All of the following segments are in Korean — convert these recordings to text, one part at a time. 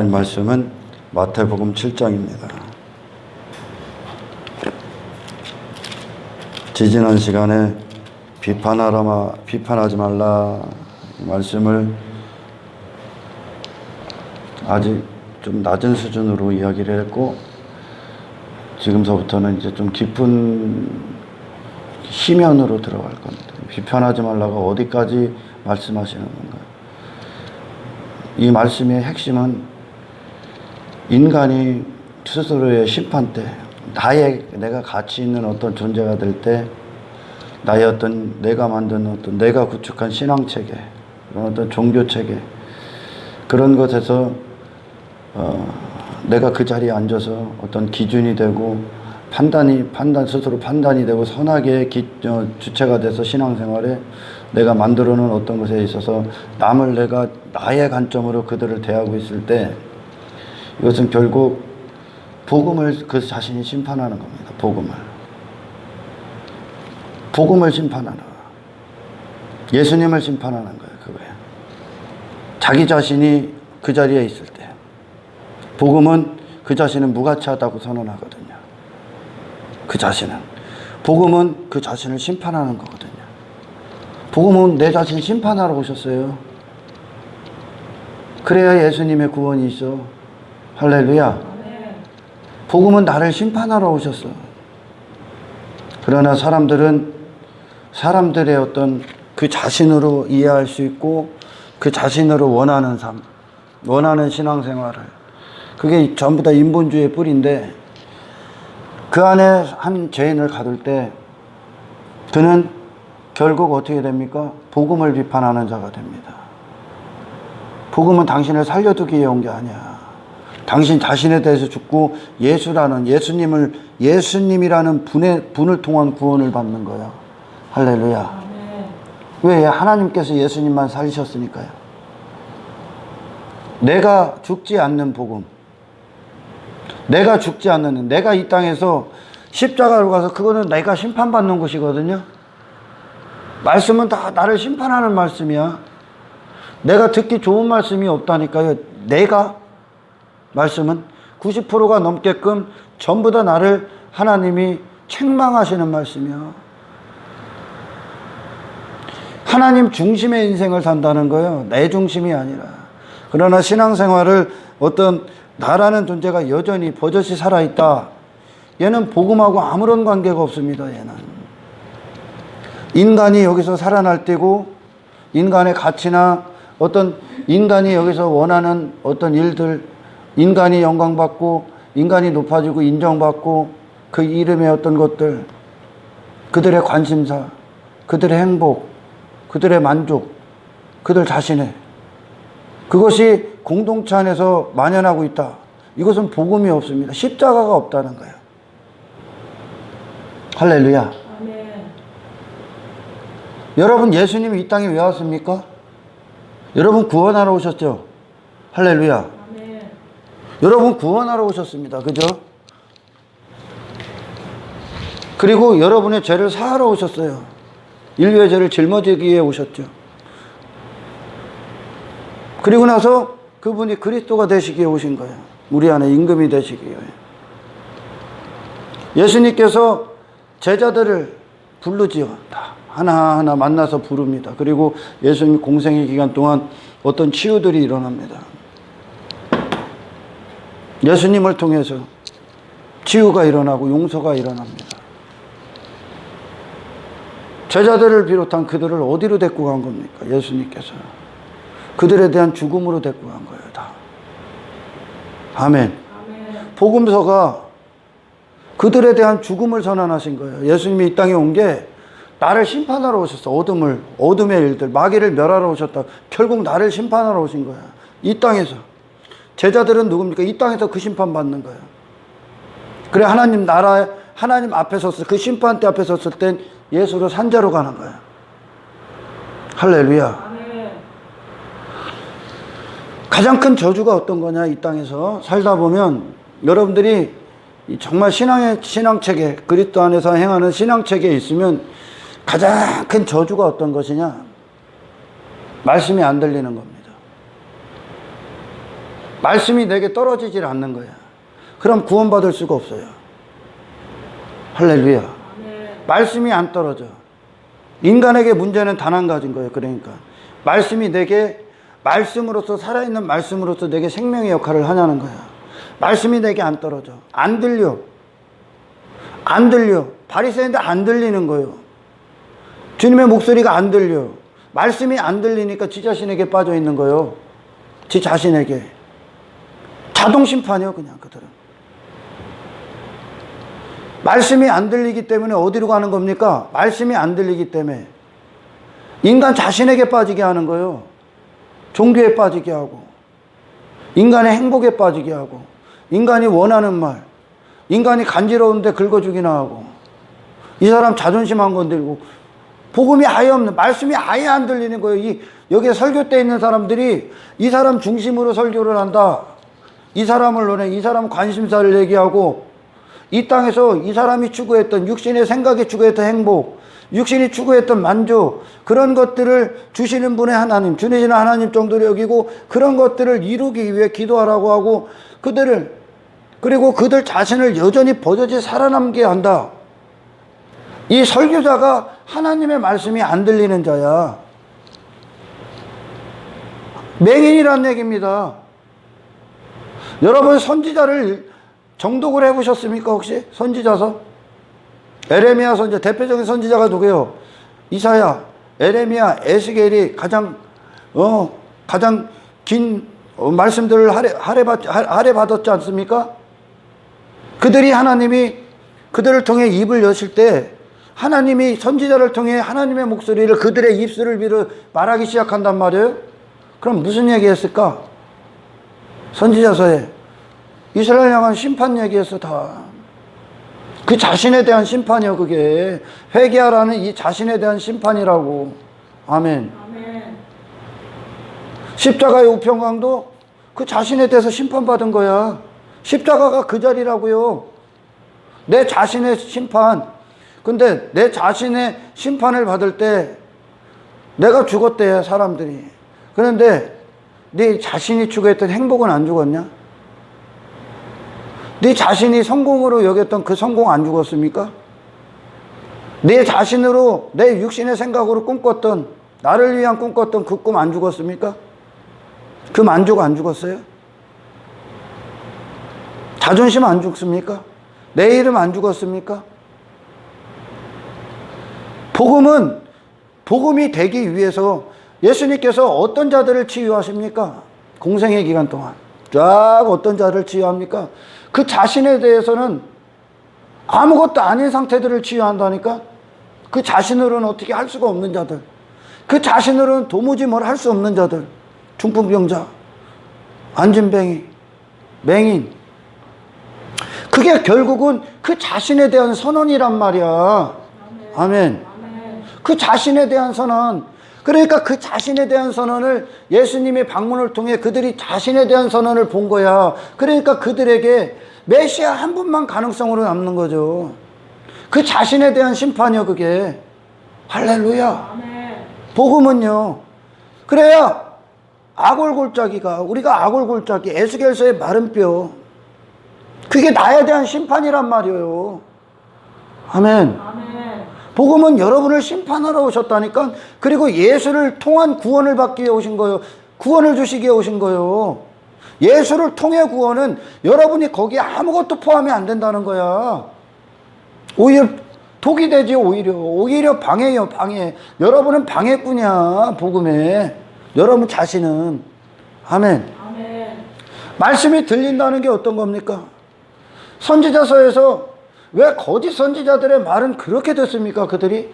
말씀은 마태복음 7장입니다. 지지난 시간에 비판하지 말라 이 말씀을 아직 좀 낮은 수준으로 이야기를 했고, 지금서부터는 이제 좀 깊은 심연으로 들어갈 겁니다. 비판하지 말라가 어디까지 말씀하시는 건가? 이 말씀의 핵심은 인간이 스스로의 심판 때, 내가 가치 있는 어떤 존재가 될 때, 나의 어떤 내가 만든 어떤 내가 구축한 신앙 체계, 어떤 종교 체계, 그런 것에서 내가 그 자리에 앉아서 어떤 기준이 되고 스스로 판단이 되고 선악의 주체가 돼서 신앙생활에 내가 만들어 놓은 어떤 것에 있어서 남을 내가 나의 관점으로 그들을 대하고 있을 때, 이것은 결국 복음을 그 자신이 심판하는 겁니다. 복음을 심판하는 거예요. 예수님을 심판하는 거예요. 그거예요. 자기 자신이 그 자리에 있을 때 복음은 그 자신은 무가치하다고 선언하거든요. 그 자신은. 복음은 그 자신을 심판하는 거거든요. 복음은 내 자신 심판하러 오셨어요. 그래야 예수님의 구원이 있어. 할렐루야. 복음은 나를 심판하러 오셨어. 그러나 사람들은 사람들의 어떤 그 자신으로 이해할 수 있고 그 자신으로 원하는 삶, 원하는 신앙생활을, 그게 전부 다 인본주의의 뿌리인데, 그 안에 한 죄인을 가둘 때 그는 결국 어떻게 됩니까? 복음을 비판하는 자가 됩니다. 복음은 당신을 살려두기 위해 온 게 아니야. 당신 자신에 대해서 죽고 예수님이라는 분을 통한 구원을 받는 거야. 할렐루야. 왜? 하나님께서 예수님만 살리셨으니까요. 내가 죽지 않는 복음, 내가 죽지 않는, 내가 이 땅에서 십자가로 가서 그거는 내가 심판받는 것이거든요. 말씀은 다 나를 심판하는 말씀이야. 내가 듣기 좋은 말씀이 없다니까요. 말씀은 90%가 넘게끔 전부 다 나를 하나님이 책망하시는 말씀이야. 하나님 중심의 인생을 산다는 거예요. 내 중심이 아니라. 그러나 신앙생활을 어떤 나라는 존재가 여전히 버젓이 살아있다. 얘는 복음하고 아무런 관계가 없습니다. 얘는. 인간이 여기서 살아날 때고, 인간의 가치나 어떤 인간이 여기서 원하는 어떤 일들, 인간이 영광받고 인간이 높아지고 인정받고 그 이름의 어떤 것들, 그들의 관심사, 그들의 행복, 그들의 만족, 그들 자신의, 그것이 공동체 안에서 만연하고 있다. 이것은 복음이 없습니다. 십자가가 없다는 거예요. 할렐루야. 아멘. 여러분, 예수님이 이 땅에 왜 왔습니까? 여러분 구원하러 오셨죠? 할렐루야. 아멘. 여러분 구원하러 오셨습니다. 그죠? 그리고 여러분의 죄를 사하러 오셨어요. 인류의 죄를 짊어지기 위해 오셨죠. 그리고 나서 그분이 그리스도가 되시기에 오신 거예요. 우리 안에 임금이 되시기 위해. 예수님께서 제자들을 부르지요. 다 하나하나 만나서 부릅니다. 그리고 예수님 공생의 기간 동안 어떤 치유들이 일어납니다. 예수님을 통해서 치유가 일어나고 용서가 일어납니다. 제자들을 비롯한 그들을 어디로 데리고 간 겁니까? 예수님께서. 그들에 대한 죽음으로 데리고 간 거예요. 다. 아멘. 복음서가 그들에 대한 죽음을 선언하신 거예요. 예수님이 이 땅에 온 게 나를 심판하러 오셨어. 어둠의 일들, 마귀를 멸하러 오셨다. 결국 나를 심판하러 오신 거야. 이 땅에서. 제자들은 누굽니까? 이 땅에서 그 심판 받는 거예요. 그래, 하나님 앞에 섰을, 그 심판대 앞에 섰을 땐 예수로 산자로 가는 거야. 할렐루야. 아멘. 가장 큰 저주가 어떤 거냐, 이 땅에서 살다 보면 여러분들이 정말 신앙체계, 그리스도 안에서 행하는 신앙체계에 있으면 가장 큰 저주가 어떤 것이냐? 말씀이 안 들리는 겁니다. 말씀이 내게 떨어지질 않는 거야. 그럼 구원받을 수가 없어요. 할렐루야. 말씀이 안 떨어져. 인간에게 문제는 단 한 가지인 거예요. 그러니까 말씀이 내게, 말씀으로서, 살아있는 말씀으로서 내게 생명의 역할을 하냐는 거야. 말씀이 내게 안 떨어져. 안 들려. 안 들려. 바리새인들 안 들리는 거예요. 주님의 목소리가 안 들려. 말씀이 안 들리니까 지 자신에게 빠져 있는 거예요. 지 자신에게. 자동 심판이요, 그냥 그들은. 말씀이 안 들리기 때문에 어디로 가는 겁니까? 말씀이 안 들리기 때문에 인간 자신에게 빠지게 하는 거예요. 종교에 빠지게 하고, 인간의 행복에 빠지게 하고, 인간이 원하는 말, 인간이 간지러운데 긁어주기나 하고, 이 사람 자존심 안 건들고, 복음이 아예 없는, 말씀이 아예 안 들리는 거예요. 여기에 설교 때 있는 사람들이 이 사람 중심으로 설교를 한다. 이 사람을 논해, 이 사람 관심사를 얘기하고, 이 땅에서 이 사람이 추구했던, 육신의 생각이 추구했던 행복, 육신이 추구했던 만족, 그런 것들을 주시는 분의 하나님, 주시는 하나님 정도로 여기고, 그런 것들을 이루기 위해 기도하라고 하고, 그리고 그들 자신을 여전히 버젓이 살아남게 한다. 이 설교자가 하나님의 말씀이 안 들리는 자야. 맹인이라는 얘기입니다. 여러분, 선지자를 정독을 해보셨습니까? 혹시 선지자서? 에레미야 선지자, 대표적인 선지자가 누구예요? 이사야, 에레미야, 에스겔이 가장 긴 말씀들을 할애받았지 않습니까? 그들이, 하나님이 그들을 통해 입을 여실 때 하나님이 선지자를 통해 하나님의 목소리를 그들의 입술을 빌어 말하기 시작한단 말이에요. 그럼 무슨 얘기했을까? 선지자서에 이스라엘 향한 심판 얘기했어. 다 그 자신에 대한 심판이요. 그게 회개하라는 이 자신에 대한 심판이라고. 아멘. 십자가의 우편강도 그 자신에 대해서 심판받은 거야. 십자가가 그 자리라고요. 내 자신의 심판. 근데 내 자신의 심판을 받을 때 내가 죽었대, 사람들이. 그런데 네 자신이 추구했던 행복은 안 죽었냐? 네 자신이 성공으로 여겼던 그 성공 안 죽었습니까? 네 자신으로, 내 육신의 생각으로 꿈꿨던, 나를 위한 꿈꿨던 그 꿈 안 죽었습니까? 그 만족 안 죽었어요? 자존심 안 죽습니까? 내 이름 안 죽었습니까? 복음이 되기 위해서 예수님께서 어떤 자들을 치유하십니까? 공생의 기간 동안 쫙 어떤 자를 치유합니까? 그 자신에 대해서는 아무것도 아닌 상태들을 치유한다니까? 그 자신으로는 어떻게 할 수가 없는 자들, 그 자신으로는 도무지 뭘 할 수 없는 자들, 중풍병자, 안진뱅이, 맹인, 그게 결국은 그 자신에 대한 선언이란 말이야. 아멘. 그 자신에 대한 선언. 그러니까 그 자신에 대한 선언을 예수님의 방문을 통해 그들이 자신에 대한 선언을 본 거야. 그러니까 그들에게 메시아 한 분만 가능성으로 남는 거죠. 그 자신에 대한 심판이요, 그게. 할렐루야. 복음은요. 그래야 악골골짜기가, 우리가 악골골짜기, 에스겔서의 마른 뼈, 그게 나에 대한 심판이란 말이에요. 아멘. 복음은 여러분을 심판하러 오셨다니까. 그리고 예수를 통한 구원을 받기 위해 오신 거예요. 구원을 주시기 위해 오신 거예요. 예수를 통해 구원은 여러분이 거기에 아무것도 포함이 안 된다는 거야. 오히려 독이 되지. 오히려 방해요, 방해. 여러분은 방해꾼이야, 복음에. 여러분 자신은. 아멘. 말씀이 들린다는 게 어떤 겁니까? 선지자서에서 왜 거짓 선지자들의 말은 그렇게 됐습니까? 그들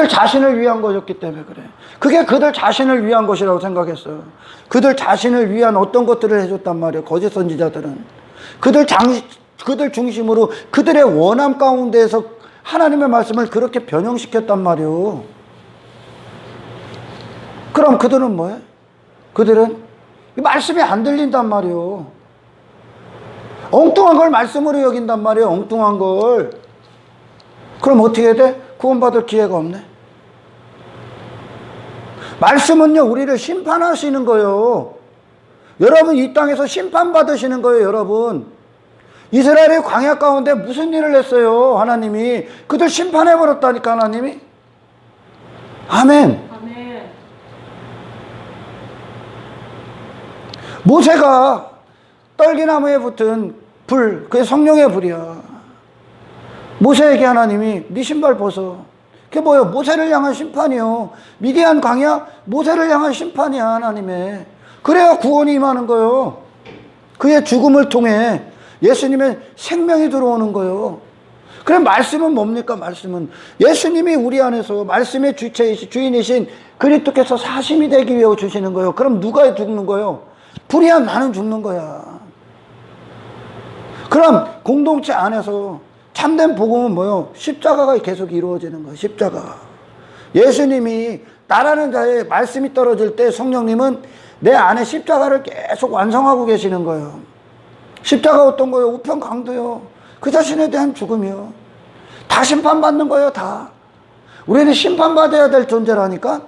자신을 위한 것이었기 때문에 그래. 그게 그들 자신을 위한 것이라고 생각했어요. 그들 자신을 위한 어떤 것들을 해줬단 말이에요. 거짓 선지자들은 그들 중심으로 그들의 원함 가운데에서 하나님의 말씀을 그렇게 변형시켰단 말이에요. 그럼 그들은 뭐예요? 그들은 말씀이 안 들린단 말이에요. 엉뚱한 걸 말씀으로 여긴단 말이에요. 엉뚱한 걸. 그럼 어떻게 해야 돼? 구원받을 기회가 없네. 말씀은요, 우리를 심판하시는 거예요. 여러분 이 땅에서 심판받으시는 거예요, 여러분. 이스라엘의 광야 가운데 무슨 일을 했어요, 하나님이? 그들 심판해버렸다니까, 하나님이. 아멘. 아멘. 모세가 떨기나무에 붙은 불, 그게 성령의 불이야. 모세에게 하나님이 네 신발 벗어. 그게 뭐예요? 모세를 향한 심판이요. 미디안 광야, 모세를 향한 심판이야, 하나님의. 그래야 구원이 임하는 거예요. 그의 죽음을 통해 예수님의 생명이 들어오는 거예요. 그래, 말씀은 뭡니까? 말씀은 예수님이 우리 안에서 말씀의 주인이신 그리스도께서 사심이 되기 위해 주시는 거예요. 그럼 누가 죽는 거예요? 불이야, 나는 죽는 거야. 그럼 공동체 안에서 참된 복음은 뭐예요? 십자가가 계속 이루어지는 거예요. 십자가. 예수님이 나라는 자의 말씀이 떨어질 때 성령님은 내 안에 십자가를 계속 완성하고 계시는 거예요. 십자가 어떤 거예요? 우편강도요. 그 자신에 대한 죽음이요. 다 심판받는 거예요, 다. 우리는 심판받아야 될 존재라니까.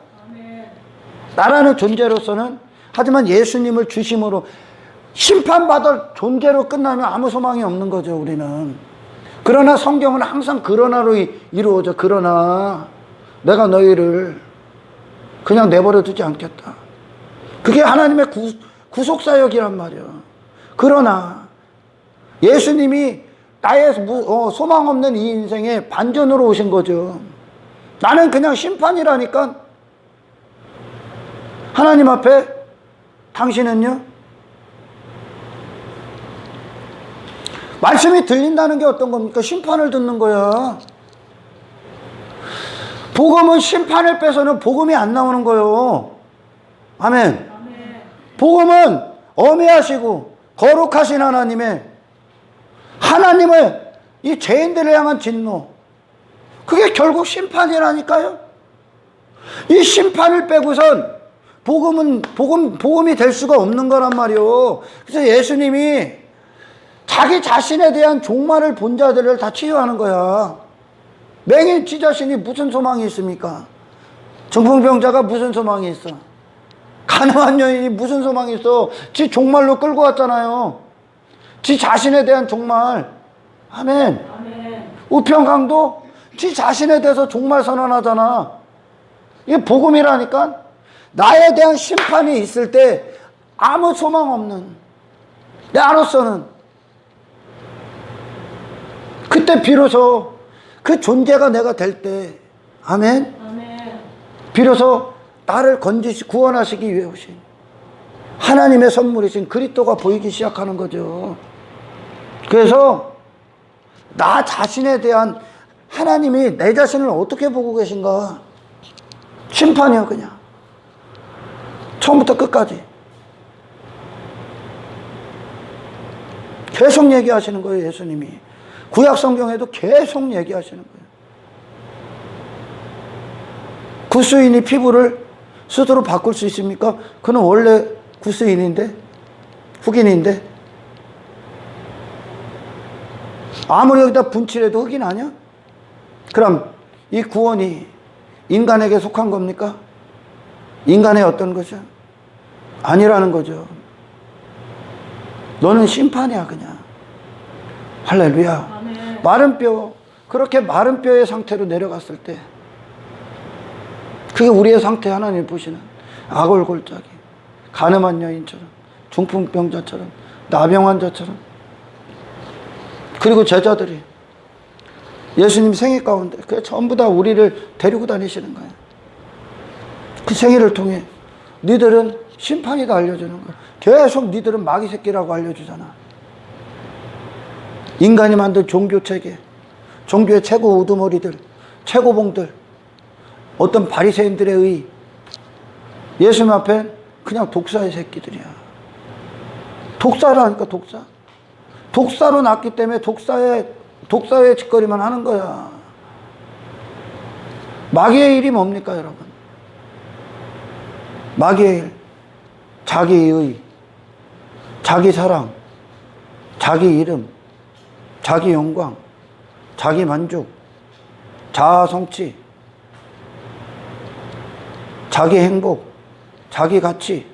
나라는 존재로서는, 하지만 예수님을 주심으로 심판받을 존재로 끝나면 아무 소망이 없는 거죠, 우리는. 그러나 성경은 항상 그러나로 이루어져. 그러나 내가 너희를 그냥 내버려 두지 않겠다. 그게 하나님의 구속사역이란 말이야. 그러나 예수님이 나의 소망 없는 이 인생에 반전으로 오신 거죠. 나는 그냥 심판이라니까. 하나님 앞에 당신은요? 말씀이 들린다는 게 어떤 겁니까? 심판을 듣는 거야. 복음은 심판을 빼서는 복음이 안 나오는 거예요. 아멘. 복음은 엄해하시고 거룩하신 하나님의 이 죄인들을 향한 진노, 그게 결국 심판이라니까요. 이 심판을 빼고선 복음이 될 수가 없는 거란 말이요. 그래서 예수님이 자기 자신에 대한 종말을 본 자들을 다 치유하는 거야. 맹인 지 자신이 무슨 소망이 있습니까? 중풍병자가 무슨 소망이 있어? 가난한 여인이 무슨 소망이 있어? 지 종말로 끌고 왔잖아요. 지 자신에 대한 종말. 아멘. 우편강도 지 자신에 대해서 종말 선언하잖아. 이게 복음이라니까. 나에 대한 심판이 있을 때 아무 소망 없는 나로서는, 그때 비로소 그 존재가 내가 될 때, 아멘. 비로소 나를 구원하시기 위해 오신 하나님의 선물이신 그리스도가 보이기 시작하는 거죠. 그래서 나 자신에 대한, 하나님이 내 자신을 어떻게 보고 계신가? 심판이요, 그냥. 처음부터 끝까지. 계속 얘기하시는 거예요, 예수님이. 구약 성경에도 계속 얘기하시는 거예요. 구스인이 피부를 스스로 바꿀 수 있습니까? 그는 원래 구스인인데, 흑인인데. 아무리 여기다 분칠해도 흑인 아니야? 그럼 이 구원이 인간에게 속한 겁니까? 인간의 어떤 거죠? 아니라는 거죠. 너는 심판이야, 그냥. 할렐루야. 아멘. 마른 뼈, 그렇게 마른 뼈의 상태로 내려갔을 때, 그게 우리의 상태, 하나님 보시는 악월골짜기, 가늠한 여인처럼, 중풍병자처럼, 나병 환자처럼. 그리고 제자들이 예수님 생애 가운데 그게 전부 다 우리를 데리고 다니시는 거예요. 그 생애를 통해 니들은 심판이다 알려주는 거예요. 계속 니들은 마귀 새끼라고 알려주잖아. 인간이 만든 종교체계, 종교의 최고 우두머리들, 최고봉들, 어떤 바리새인들에 의해 예수님 앞에 그냥 독사의 새끼들이야. 독사라니까, 독사. 독사로 났기 때문에 독사의 짓거리만 하는 거야. 마귀의 일이 뭡니까, 여러분? 마귀의 일, 자기의, 자기 사랑, 자기 이름, 자기 영광, 자기 만족, 자아 성취, 자기 행복, 자기 가치,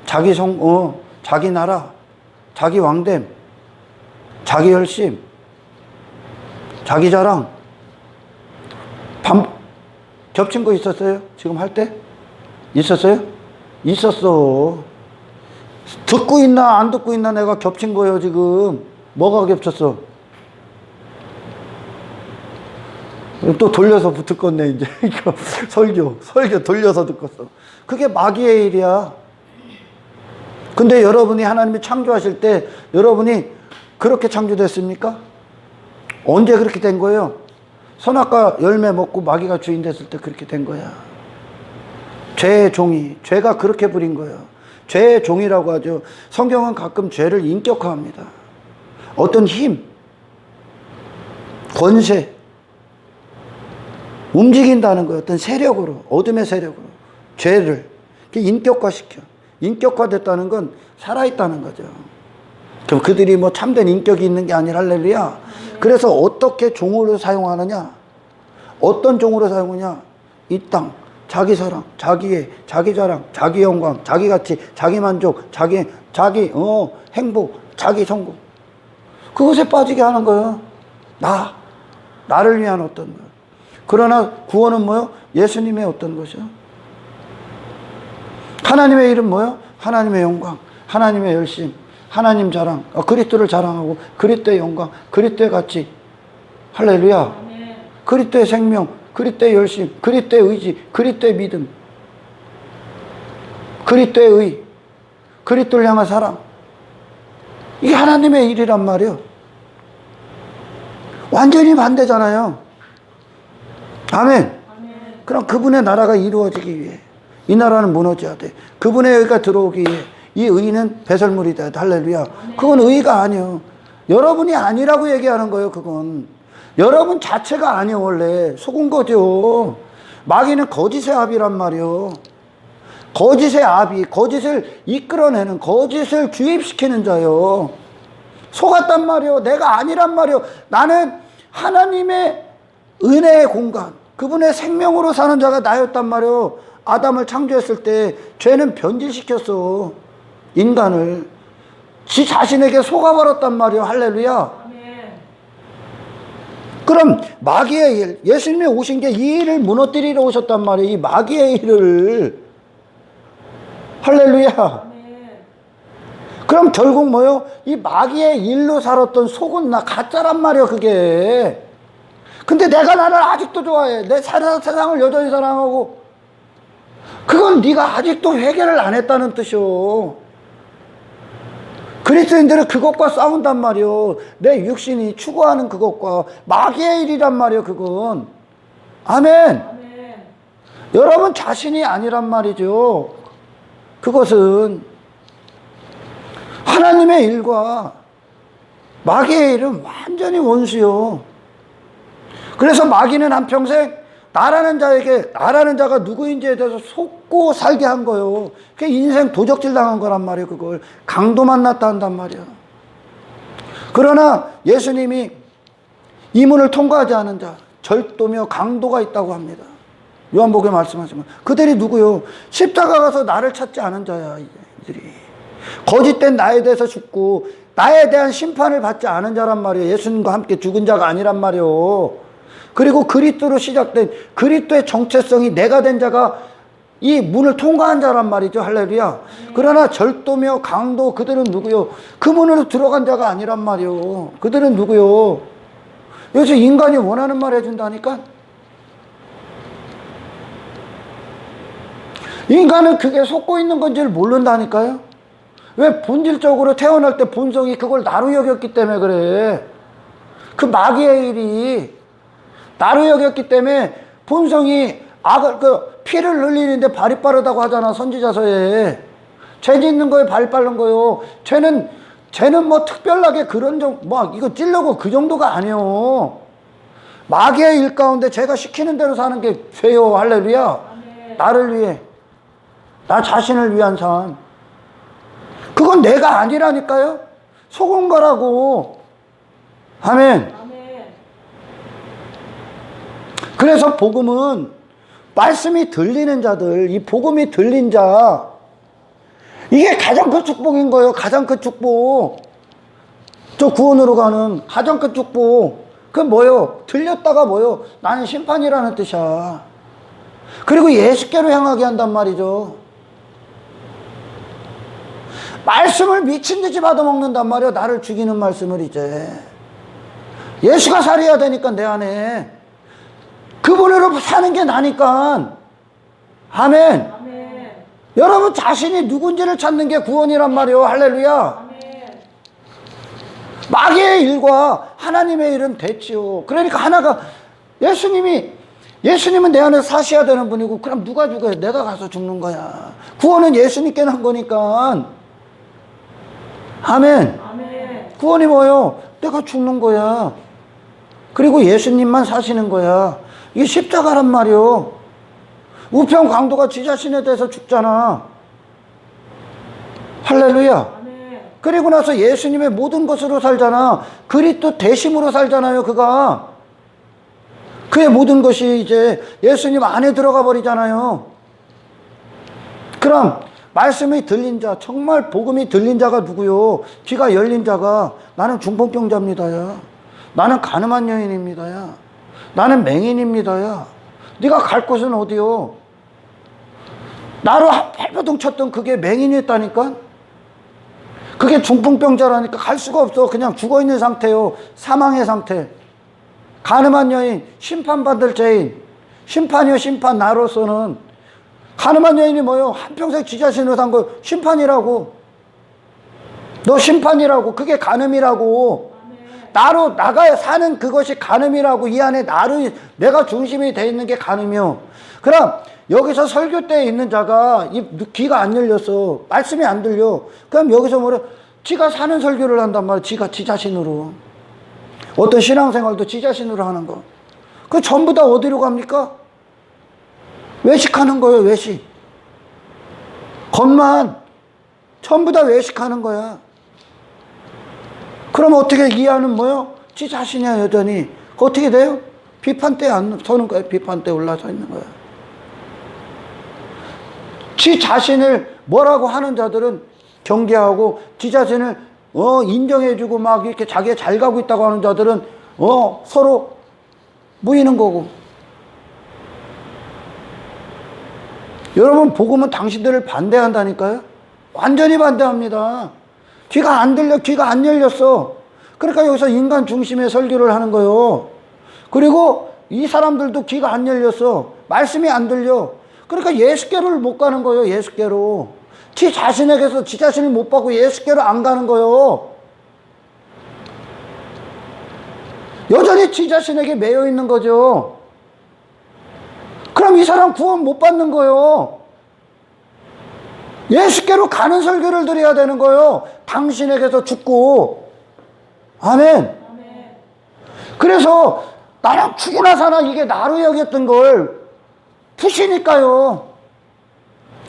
자기 나라, 자기 왕됨, 자기 열심, 자기 자랑. 겹친 거 있었어요? 지금 할 때? 있었어요? 있었어. 듣고 있나 안 듣고 있나 내가 겹친 거예요 지금. 뭐가 겹쳤어? 또 돌려서 붙을 건데 이제 이거 설교 돌려서 듣겠어. 그게 마귀의 일이야. 근데 여러분이 하나님이 창조하실 때 여러분이 그렇게 창조됐습니까? 언제 그렇게 된 거예요? 선악과 열매 먹고 마귀가 주인 됐을 때 그렇게 된 거야. 죄의 종이, 죄가 그렇게 부린 거예요. 죄의 종이라고 하죠. 성경은 가끔 죄를 인격화합니다. 어떤 힘, 권세, 움직인다는 거예요. 어떤 세력으로, 어둠의 세력으로 죄를 인격화시켜. 인격화됐다는 건 살아있다는 거죠. 그럼 그들이 뭐 참된 인격이 있는 게 아니라 할렐루야. 그래서 어떻게 종으로 사용하느냐? 어떤 종으로 사용하냐? 이 땅, 자기 사랑, 자기애, 자기 자랑, 자기 영광, 자기 가치, 자기 만족, 자기 행복, 자기 성공. 그것에 빠지게 하는 거예요. 나를 위한 어떤 것. 그러나 구원은 뭐요? 예수님의 어떤 것이요? 하나님의 이름 뭐요? 하나님의 영광, 하나님의 열심, 하나님 자랑, 그리스도를 자랑하고 그리스도의 영광, 그리스도의 가치. 할렐루야. 그리스도의 생명, 그리스도의 열심, 그리스도의 의지, 그리스도의 믿음, 그리스도의 의, 그리스도를 향한 사랑. 이게 하나님의 일이란 말이에요. 완전히 반대잖아요. 아멘. 그럼 그분의 나라가 이루어지기 위해 이 나라는 무너져야 돼. 그분의 의가 들어오기 위해 이 의는 배설물이다. 할렐루야. 그건 의가 아니에요. 여러분이 아니라고 얘기하는 거예요. 그건 여러분 자체가 아니에요. 원래 속은 거죠. 마귀는 거짓의 압이란 말이에요. 거짓의 압이, 거짓을 이끌어내는, 거짓을 주입시키는 자요. 속았단 말이에요. 내가 아니란 말이에요. 나는 하나님의 은혜의 공간, 그분의 생명으로 사는 자가 나였단 말이에요. 아담을 창조했을 때 죄는 변질시켰어. 인간을 지 자신에게 속아버렸단 말이에요. 할렐루야. 그럼 마귀의 일, 예수님이 오신 게 이 일을 무너뜨리러 오셨단 말이에요. 이 마귀의 일을. 할렐루야. 그럼 결국 뭐요? 이 마귀의 일로 살았던 속은 나 가짜란 말이에요. 그게. 근데 내가 나를 아직도 좋아해. 내 세상을 여전히 사랑하고. 그건 네가 아직도 해결을 안 했다는 뜻이요. 그리스도인들은 그것과 싸운단 말이요. 내 육신이 추구하는 그것과 마귀의 일이란 말이요. 그건. 아멘. 여러분 자신이 아니란 말이죠. 그것은 하나님의 일과 마귀의 일은 완전히 원수요. 그래서 마귀는 한평생 나라는 자가 누구인지에 대해서 속고 살게 한 거예요. 그게 인생 도적질 당한 거란 말이에요. 그걸 강도 만났다 한단 말이에요. 그러나 예수님이 이 문을 통과하지 않은 자, 절도며 강도가 있다고 합니다. 요한복음에 말씀하시면 그들이 누구요? 십자가 가서 나를 찾지 않은 자야. 이들이 거짓된 나에 대해서 죽고 나에 대한 심판을 받지 않은 자란 말이에요. 예수님과 함께 죽은 자가 아니란 말이에요. 그리고 그리스도로 시작된 그리스도의 정체성이 내가 된 자가 이 문을 통과한 자란 말이죠. 할렐루야. 그러나 절도며 강도, 그들은 누구요? 그 문으로 들어간 자가 아니란 말이요. 그들은 누구요? 요새 인간이 원하는 말 해준다니까. 인간은 그게 속고 있는 건지를 모른다니까요. 왜? 본질적으로 태어날 때 본성이 그걸 나로 여겼기 때문에 그래. 그 마귀의 일이 나로 여겼기 때문에 본성이 피를 흘리는데 발이 빠르다고 하잖아. 선지자서에. 죄 짓는 거에 발이 빠른 거요. 죄는 뭐 특별하게 이거 찔려고 그 정도가 아니요. 마귀의 일 가운데 제가 시키는 대로 사는 게 죄요. 할렐루야. 나를 위해, 나 자신을 위한 삶. 그건 내가 아니라니까요. 속은 거라고. 아멘. 그래서 복음은 말씀이 들리는 자들, 이 복음이 들린 자, 이게 가장 큰 축복인 거예요. 가장 큰 축복. 저 구원으로 가는 가장 큰 축복. 그 뭐요? 들렸다가 뭐요? 나는 심판이라는 뜻이야. 그리고 예수께로 향하게 한단 말이죠. 말씀을 미친 듯이 받아먹는단 말이야. 나를 죽이는 말씀을 이제. 예수가 살아야 되니까 내 안에. 그분으로 사는 게 나니까. 아멘. 아멘. 여러분 자신이 누군지를 찾는 게 구원이란 말이에요. 할렐루야. 아멘. 마귀의 일과 하나님의 일은 됐지요. 그러니까 하나가 예수님은 내 안에 사셔야 되는 분이고, 그럼 누가 죽어요? 내가 가서 죽는 거야. 구원은 예수님께 난 거니까. 아멘. 아멘. 구원이 뭐예요? 내가 죽는 거야. 그리고 예수님만 사시는 거야. 이게 십자가란 말이요. 우편 강도가 지 자신에 대해서 죽잖아. 할렐루야. 아멘. 그리고 나서 예수님의 모든 것으로 살잖아. 그리스도 대심으로 살잖아요. 그가 그의 모든 것이 이제 예수님 안에 들어가 버리잖아요. 그럼 말씀이 들린 자, 정말 복음이 들린 자가 누구요? 귀가 열린 자가, 나는 중풍병자입니다야. 나는 가늠한 여인입니다야. 나는 맹인입니다야. 네가 갈 곳은 어디요? 나로 발버둥 쳤던 그게 맹인이었다니까? 그게 중풍병자라니까 갈 수가 없어. 그냥 죽어있는 상태요. 사망의 상태. 가늠한 여인, 심판받을 죄인. 심판이요, 심판. 나로서는. 가늠한 여인이 뭐요? 한평생 지 자신으로 산 거 심판이라고. 너 심판이라고. 그게 가늠이라고. 나로 나가 사는 그것이 가늠이라고. 이 안에 나로 내가 중심이 돼 있는 게 가늠이요. 그럼 여기서 설교 때에 있는 자가 귀가 안 열렸어. 말씀이 안 들려. 그럼 여기서 뭐래? 지가 사는 설교를 한단 말이야. 지가 지 자신으로. 어떤 신앙생활도 지 자신으로 하는 거. 그 전부 다 어디로 갑니까? 외식하는 거예요. 외식. 겉만 전부 다 외식하는 거야. 그럼 어떻게 이해하는 뭐요? 지 자신이야. 여전히. 어떻게 돼요? 비판대에 안 서는 거야. 비판대에 올라서 있는 거야. 지 자신을 뭐라고 하는 자들은 경계하고, 지 자신을 인정해주고 막 이렇게 자기가 잘 가고 있다고 하는 자들은 서로 모이는 거고. 여러분, 복음은 당신들을 반대한다니까요. 완전히 반대합니다. 귀가 안 들려, 귀가 안 열렸어. 그러니까 여기서 인간 중심의 설교를 하는 거예요. 그리고 이 사람들도 귀가 안 열렸어. 말씀이 안 들려. 그러니까 예수께로를 못 가는 거예요. 예수께로. 지 자신에게서 지 자신을 못 받고 예수께로 안 가는 거예요. 여전히 지 자신에게 매여 있는 거죠. 그럼 이 사람 구원 못 받는 거예요. 예수께로 가는 설교를 드려야 되는 거예요. 당신에게서 죽고. 아멘. 아멘. 그래서 나랑 죽이나 사나 이게 나로 여겼던 걸 푸시니까요.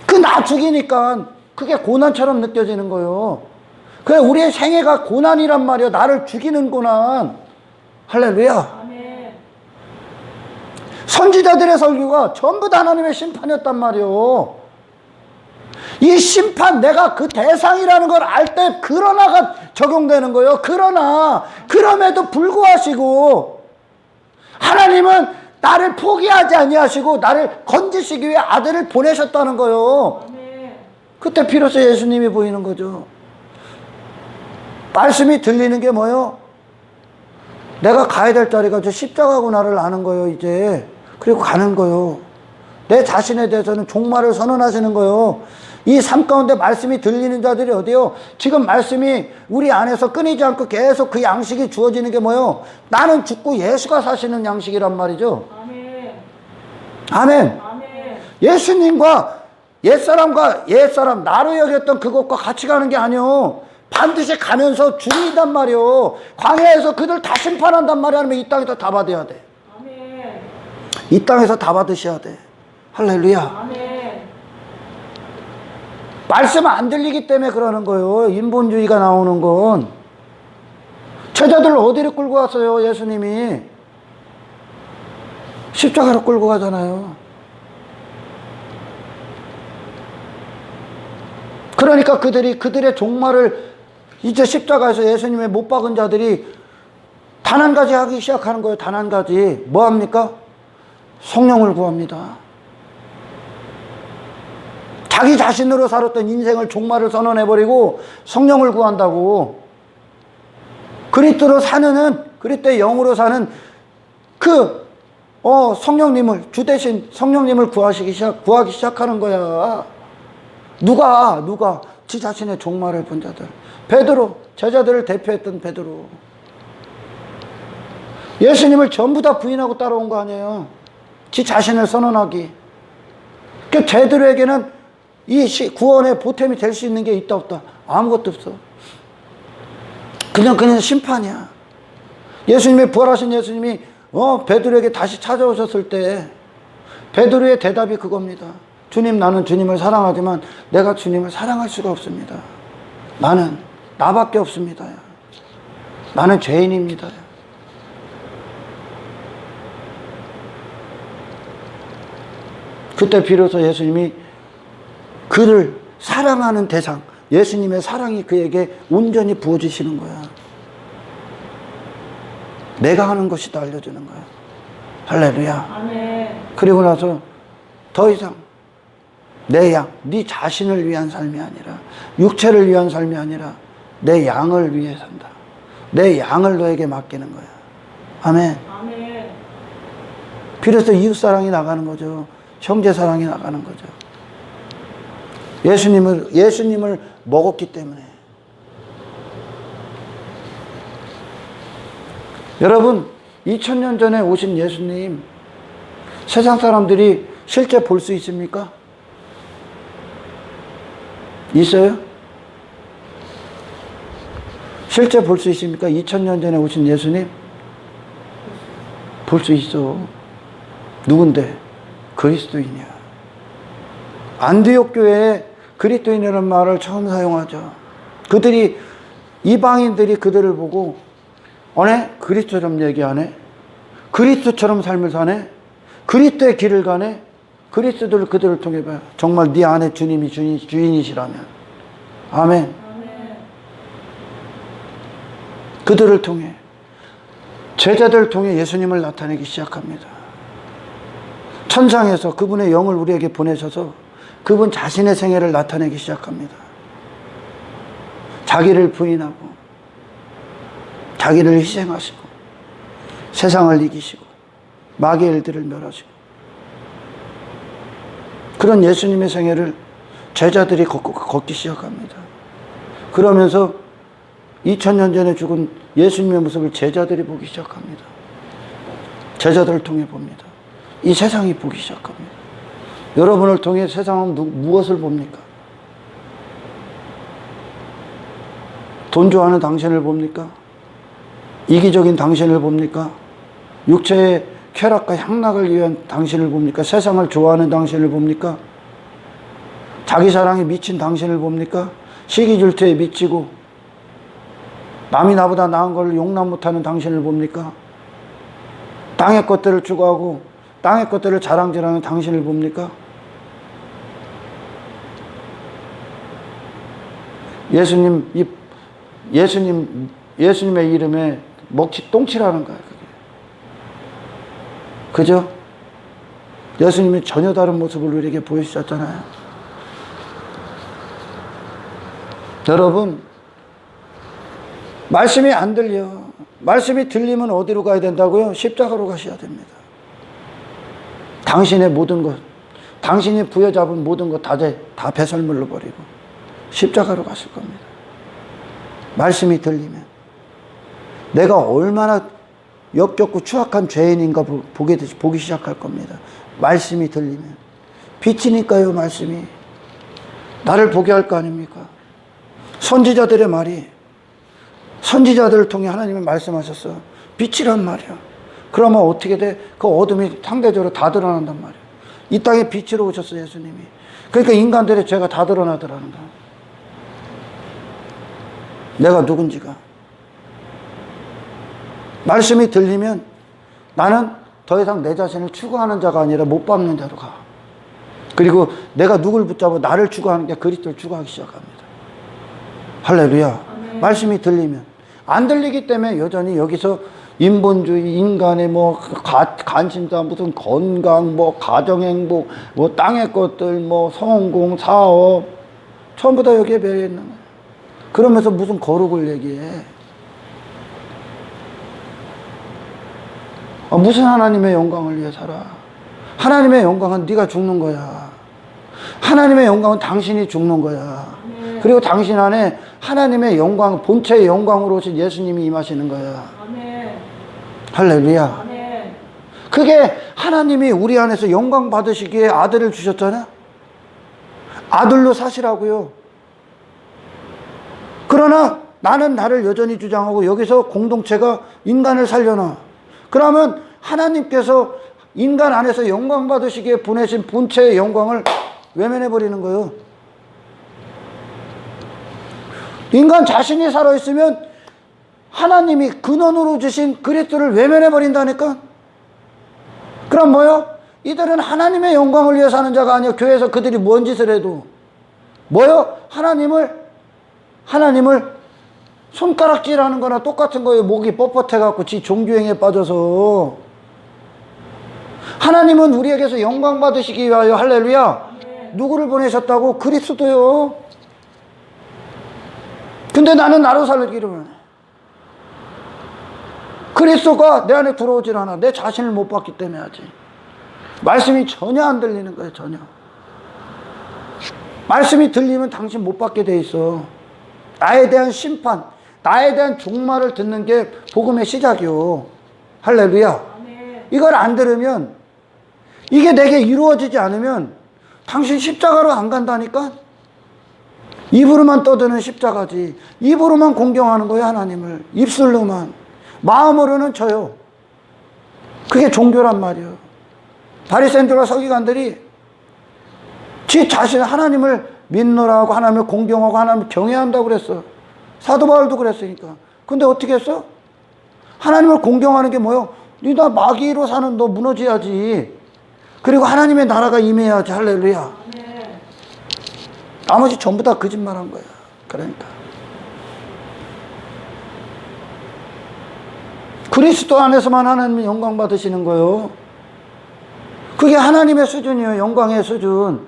그 나 죽이니까 그게 고난처럼 느껴지는 거예요. 그래, 우리의 생애가 고난이란 말이야. 나를 죽이는 고난. 할렐루야. 아멘. 선지자들의 설교가 전부 다 하나님의 심판이었단 말이에요. 이 심판, 내가 그 대상이라는 걸 알 때 그러나가 적용되는 거예요. 그럼에도 불구하시고 하나님은 나를 포기하지 아니하시고 나를 건지시기 위해 아들을 보내셨다는 거예요. 아멘. 그때 비로소 예수님이 보이는 거죠. 말씀이 들리는 게 뭐예요? 내가 가야 될 자리가 저 십자가구나를 아는 거예요, 이제. 그리고 가는 거예요. 내 자신에 대해서는 종말을 선언하시는 거예요. 이 삶 가운데 말씀이 들리는 자들이 어디요? 지금 말씀이 우리 안에서 끊이지 않고 계속 그 양식이 주어지는 게 뭐예요? 나는 죽고 예수가 사시는 양식이란 말이죠. 아멘. 아멘. 아멘. 예수님과 옛사람 나로 여겼던 그것과 같이 가는 게 아니요. 반드시 가면서 죽이단 말이요. 광야에서 그들 다 심판한단 말이야. 아니면 이 땅에서 다 받아야 돼. 아멘. 이 땅에서 다 받으셔야 돼. 할렐루야. 아멘. 말씀 안 들리기 때문에 그러는 거예요. 인본주의가 나오는 건. 제자들을 어디로 끌고 갔어요? 예수님이 십자가로 끌고 가잖아요. 그러니까 그들의 종말을 이제 십자가에서 예수님의 못 박은 자들이 단 한 가지 하기 시작하는 거예요. 단 한 가지. 뭐 합니까? 성령을 구합니다. 자기 자신으로 살았던 인생을 종말을 선언해버리고 성령을 구한다고. 그리스도로 사는, 그리스도의 영으로 사는 성령님을, 주 대신 성령님을 구하기 시작하는 거야. 누가 지 자신의 종말을 본 자들. 베드로, 제자들을 대표했던 베드로. 예수님을 전부 다 부인하고 따라온 거 아니에요. 지 자신을 선언하기. 그러니까 제들에게는 이 구원의 보탬이 될 수 있는 게 있다 없다? 아무것도 없어. 그냥 심판이야. 예수님이, 부활하신 예수님이 베드로에게 다시 찾아오셨을 때 베드로의 대답이 그겁니다. 주님, 나는 주님을 사랑하지만 내가 주님을 사랑할 수가 없습니다. 나는 나밖에 없습니다. 나는 죄인입니다. 그때 비로소 예수님이 그를 사랑하는 대상, 예수님의 사랑이 그에게 온전히 부어지시는 거야. 내가 하는 것이다 알려주는 거야. 할렐루야. 아멘. 그리고 나서 더 이상 네 자신을 위한 삶이 아니라, 육체를 위한 삶이 아니라 내 양을 위해 산다. 내 양을 너에게 맡기는 거야. 아멘. 아멘. 비로소 이웃사랑이 나가는 거죠. 형제사랑이 나가는 거죠. 예수님을 먹었기 때문에. 여러분, 2000년 전에 오신 예수님, 세상 사람들이 실제 볼 수 있습니까? 있어요? 실제 볼 수 있습니까? 2000년 전에 오신 예수님? 볼 수 있어. 누군데? 그리스도인이야. 안디옥 교회에 그리스도인이라는 말을 처음 사용하죠. 이방인들이 그들을 보고, 그리스도처럼 얘기하네? 그리스도처럼 삶을 사네? 그리스도의 길을 가네? 그들을 통해 봐요. 정말 네 안에 주님이 주인이시라면. 아멘. 아멘. 그들을 통해, 제자들을 통해 예수님을 나타내기 시작합니다. 천상에서 그분의 영을 우리에게 보내셔서 그분 자신의 생애를 나타내기 시작합니다. 자기를 부인하고 자기를 희생하시고 세상을 이기시고 마귀의 일들을 멸하시고, 그런 예수님의 생애를 제자들이 걷기 시작합니다. 그러면서 2000년 전에 죽은 예수님의 모습을 제자들이 보기 시작합니다. 제자들을 통해 봅니다. 이 세상이 보기 시작합니다. 여러분을 통해 세상은 무엇을 봅니까? 돈 좋아하는 당신을 봅니까? 이기적인 당신을 봅니까? 육체의 쾌락과 향락을 위한 당신을 봅니까? 세상을 좋아하는 당신을 봅니까? 자기 사랑에 미친 당신을 봅니까? 시기질투에 미치고 남이 나보다 나은 걸 용납 못하는 당신을 봅니까? 땅의 것들을 추구하고 땅의 것들을 자랑질하는 당신을 봅니까? 예수님의 이름에 똥치라는 거야, 그게. 그죠? 예수님이 전혀 다른 모습을 우리에게 보여주셨잖아요. 여러분, 말씀이 안 들려. 말씀이 들리면 어디로 가야 된다고요? 십자가로 가셔야 됩니다. 당신의 모든 것, 당신이 부여잡은 모든 것 다 배설물로 버리고 십자가로 가실 겁니다. 말씀이 들리면 내가 얼마나 역겹고 추악한 죄인인가 보기 시작할 겁니다. 말씀이 들리면. 빛이니까요, 말씀이. 나를 보게 할 거 아닙니까? 선지자들의 말이, 선지자들을 통해 하나님이 말씀하셨어. 빛이란 말이야. 그러면 어떻게 돼? 그 어둠이 상대적으로 다 드러난단 말이야. 이 땅에 빛으로 오셨어, 예수님이. 그러니까 인간들의 죄가 다 드러나더라는 거야. 내가 누군지가. 말씀이 들리면 나는 더 이상 내 자신을 추구하는 자가 아니라 못 밟는 자로 가. 그리고 내가 누굴 붙잡아 나를 추구하는 게 그리스도를 추구하기 시작합니다. 할렐루야. 아멘. 말씀이 들리면. 안 들리기 때문에 여전히 여기서 인본주의, 인간의 뭐 관심사, 무슨 건강, 뭐 가정행복, 뭐 땅의 것들, 뭐 성공, 사업 전부 다 여기에 매여 있는 거예요. 그러면서 무슨 거룩을 얘기해. 무슨 하나님의 영광을 위해 살아. 하나님의 영광은 네가 죽는 거야. 하나님의 영광은 당신이 죽는 거야. 아멘. 그리고 당신 안에 하나님의 영광, 본체의 영광으로 오신 예수님이 임하시는 거야. 아멘. 할렐루야. 아멘. 그게 하나님이 우리 안에서 영광 받으시기에 아들을 주셨잖아. 아들로 사시라고요. 그러나 나는 나를 여전히 주장하고 여기서 공동체가 인간을 살려놔. 그러면 하나님께서 인간 안에서 영광 받으시기에 보내신 본체의 영광을 외면해버리는 거예요. 인간 자신이 살아있으면 하나님이 근원으로 주신 그리스도를 외면해버린다니까. 그럼 뭐요? 이들은 하나님의 영광을 위해 사는 자가 아니야. 교회에서 그들이 뭔 짓을 해도 뭐요? 하나님을 손가락질하는 거나 똑같은 거예요. 목이 뻣뻣해갖고 지 종교행위에 빠져서. 하나님은 우리에게서 영광 받으시기 위하여 할렐루야. 네. 누구를 보내셨다고? 그리스도요. 근데 나는 나로 살기를 원해. 그리스도가 내 안에 들어오질 않아. 내 자신을 못 봤기 때문에 하지. 말씀이 전혀 안 들리는 거예요. 전혀. 말씀이 들리면 당신 못 받게 돼 있어. 나에 대한 심판, 나에 대한 종말을 듣는 게 복음의 시작이요. 할렐루야. 이걸 안 들으면, 이게 내게 이루어지지 않으면 당신 십자가로 안 간다니까. 입으로만 떠드는 십자가지. 입으로만 공경하는 거예요. 하나님을. 입술로만. 마음으로는 져요. 그게 종교란 말이에요. 바리새인들과 서기관들이 지 자신 하나님을 믿노라고, 하나님을 공경하고 하나님을 경외한다고 그랬어. 사도 바울도 그랬으니까. 근데 어떻게 했어? 하나님을 공경하는 게 뭐요? 나 마귀로 사는 너 무너져야지. 그리고 하나님의 나라가 임해야지. 할렐루야. 네. 나머지 전부 다 거짓말한 거야. 그러니까 그리스도 안에서만 하나님의 영광 받으시는 거예요. 그게 하나님의 수준이에요. 영광의 수준.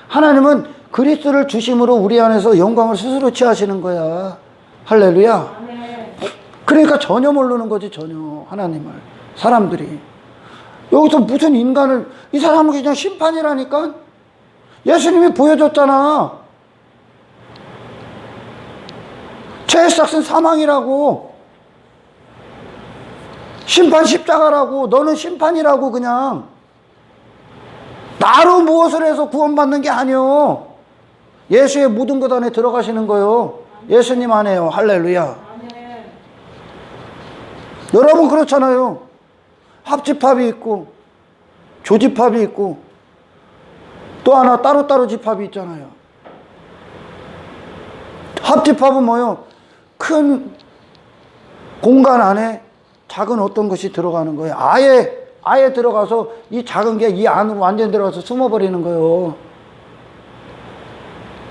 하나님은 그리스도를 주심으로 우리 안에서 영광을 스스로 취하시는 거야. 할렐루야. 네. 그러니까 전혀 모르는 거지. 전혀 하나님을. 사람들이 여기서 무슨 인간을, 이 사람은 그냥 심판이라니까. 예수님이 보여줬잖아. 죄의 삭은 사망이라고, 심판 십자가라고, 너는 심판이라고. 그냥 나로 무엇을 해서 구원받는 게 아니요. 예수의 모든 것 안에 들어가시는 거요. 예수님 안에요. 할렐루야. 여러분 그렇잖아요. 합집합이 있고 조집합이 있고 또 하나 따로따로 집합이 있잖아요. 합집합은 뭐요? 큰 공간 안에 작은 어떤 것이 들어가는 거예요. 아예 들어가서 이 작은 게 이 안으로 완전히 들어가서 숨어버리는 거예요.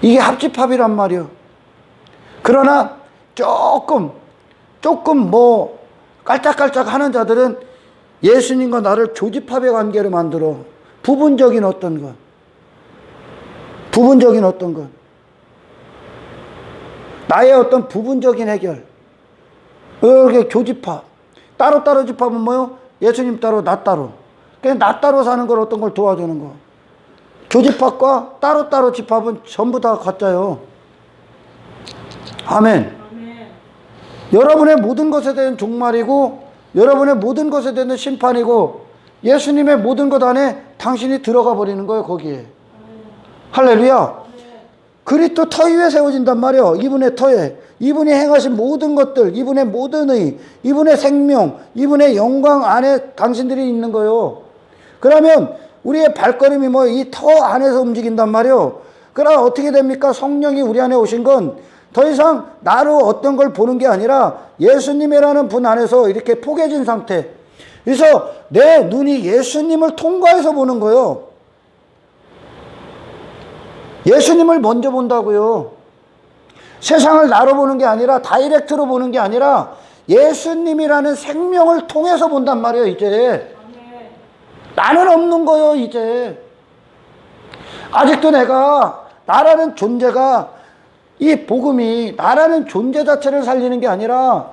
이게 합집합이란 말이에요. 그러나 조금 뭐 깔짝깔짝 하는 자들은 예수님과 나를 교집합의 관계로 만들어. 부분적인 어떤 것. 나의 어떤 부분적인 해결. 이렇게 교집합. 따로 집합은 뭐요? 예수님 따로, 나 따로. 그냥 나 따로 사는 걸 어떤 걸 도와주는 거. 교집합과 따로 집합은 전부 다 가짜요. 아멘. 여러분의 모든 것에 대한 종말이고, 여러분의 모든 것에 대한 심판이고, 예수님의 모든 것 안에 당신이 들어가 버리는 거예요. 거기에. 할렐루야. 그리스도 터 위에 세워진단 말이에요. 이분의 터에. 이분이 행하신 모든 것들, 이분의 모든 의, 이분의 생명, 이분의 영광 안에 당신들이 있는 거예요. 그러면 우리의 발걸음이 뭐 이 터 안에서 움직인단 말이에요. 그러나 어떻게 됩니까? 성령이 우리 안에 오신 건 더 이상 나로 어떤 걸 보는 게 아니라 예수님이라는 분 안에서 이렇게 포개진 상태. 그래서 내 눈이 예수님을 통과해서 보는 거예요. 예수님을 먼저 본다고요. 세상을 나로 보는 게 아니라 다이렉트로 보는 게 아니라 예수님이라는 생명을 통해서 본단 말이에요. 이제 나는 없는 거예요. 이제 아직도 내가 나라는 존재가 이 복음이 나라는 존재 자체를 살리는 게 아니라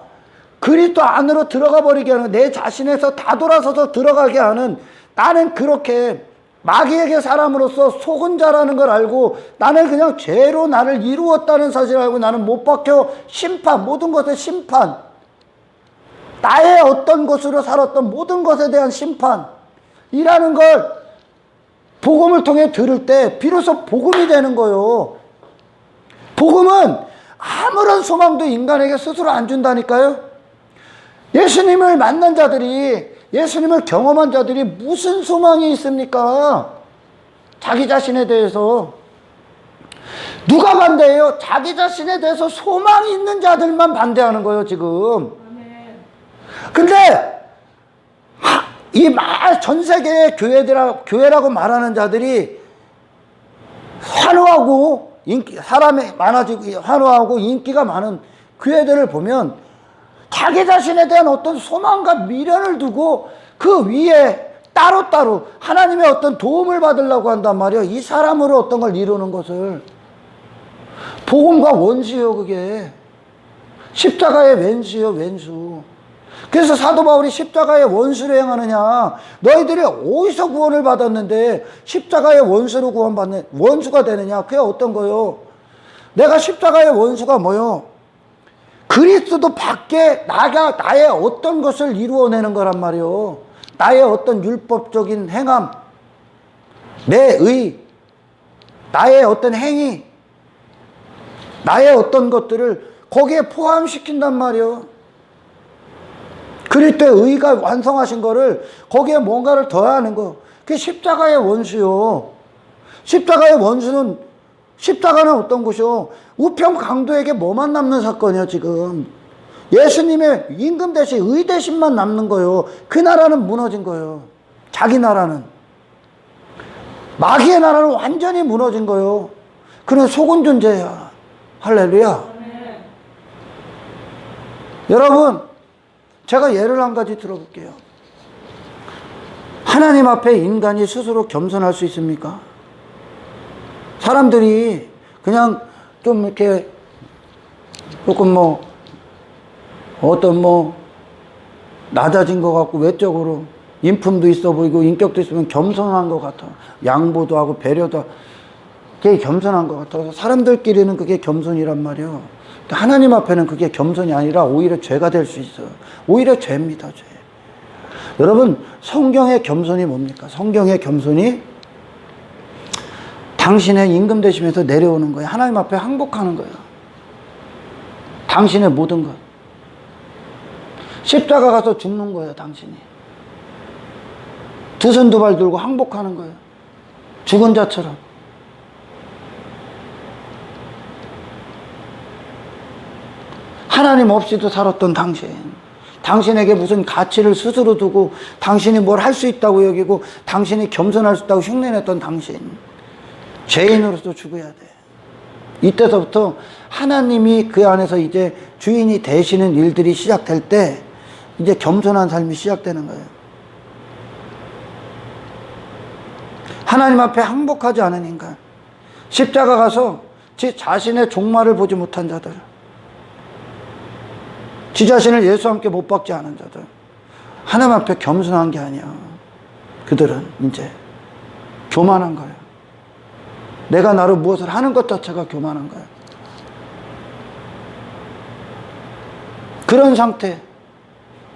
그리스도 안으로 들어가 버리게 하는, 내 자신에서 다 돌아서서 들어가게 하는, 나는 그렇게 마귀에게 사람으로서 속은 자라는 걸 알고 나는 그냥 죄로 나를 이루었다는 사실을 알고 나는 못 박혀 심판, 모든 것의 심판, 나의 어떤 것으로 살았던 모든 것에 대한 심판이라는 걸 복음을 통해 들을 때 비로소 복음이 되는 거예요. 복음은 아무런 소망도 인간에게 스스로 안 준다니까요. 예수님을 만난 자들이, 예수님을 경험한 자들이 무슨 소망이 있습니까? 자기 자신에 대해서. 누가 반대해요? 자기 자신에 대해서 소망이 있는 자들만 반대하는 거예요, 지금. 근데 이 전 세계의 교회라고 말하는 자들이 환호하고 사람이 많아지고 환호하고 인기가 많은 교회들을 보면 자기 자신에 대한 어떤 소망과 미련을 두고 그 위에 따로따로 하나님의 어떤 도움을 받으려고 한단 말이에요. 이 사람으로 어떤 걸 이루는 것을. 복음과 원수요, 그게. 십자가의 왼수요, 왼수. 그래서 사도 바울이 십자가의 원수를 행하느냐, 너희들이 어디서 구원을 받았는데 십자가의 원수로 구원받는 원수가 되느냐. 그게 어떤 거요? 내가 십자가의 원수가 뭐요? 그리스도 밖에 나의 어떤 것을 이루어내는 거란 말이요. 나의 어떤 율법적인 행함, 내 의, 나의 어떤 행위, 나의 어떤 것들을 거기에 포함시킨단 말이요. 그리스도의 의가 완성하신 거를 거기에 뭔가를 더하는 거. 그게 십자가의 원수요. 십자가의 원수는, 십자가는 어떤 것이요? 우편 강도에게 뭐만 남는 사건이야, 지금. 예수님의 임금 대신, 의 대신만 남는 거예요. 그 나라는 무너진 거예요. 자기 나라는. 마귀의 나라는 완전히 무너진 거예요. 그는 속은 존재야. 할렐루야. 여러분, 제가 예를 한 가지 들어볼게요. 하나님 앞에 인간이 스스로 겸손할 수 있습니까? 사람들이 그냥 좀 이렇게 조금 어떤 낮아진 것 같고 외적으로 인품도 있어 보이고 인격도 있으면 겸손한 것 같아. 양보도 하고 배려도 하고. 그게 겸손한 것 같아서 사람들끼리는 그게 겸손이란 말이에요. 하나님 앞에는 그게 겸손이 아니라 오히려 죄가 될 수 있어요. 오히려 죄입니다, 죄. 여러분, 성경의 겸손이 뭡니까? 성경의 겸손이 당신의 임금 되시면서 내려오는 거예요. 하나님 앞에 항복하는 거예요. 당신의 모든 것. 십자가 가서 죽는 거예요, 당신이. 두 손 두 발 들고 항복하는 거예요. 죽은 자처럼. 하나님 없이도 살았던 당신. 당신에게 무슨 가치를 스스로 두고 당신이 뭘 할 수 있다고 여기고 당신이 겸손할 수 있다고 흉내냈던 당신. 죄인으로서 죽어야 돼. 이때서부터 하나님이 그 안에서 이제 주인이 되시는 일들이 시작될 때 이제 겸손한 삶이 시작되는 거예요. 하나님 앞에 항복하지 않은 인간. 십자가 가서 지 자신의 종말을 보지 못한 자들. 지 자신을 예수와 함께 못 박지 않은 자들. 하나님 앞에 겸손한 게 아니야. 그들은 이제 교만한 거예요. 내가 나를 무엇을 하는 것 자체가 교만한 거예요. 그런 상태.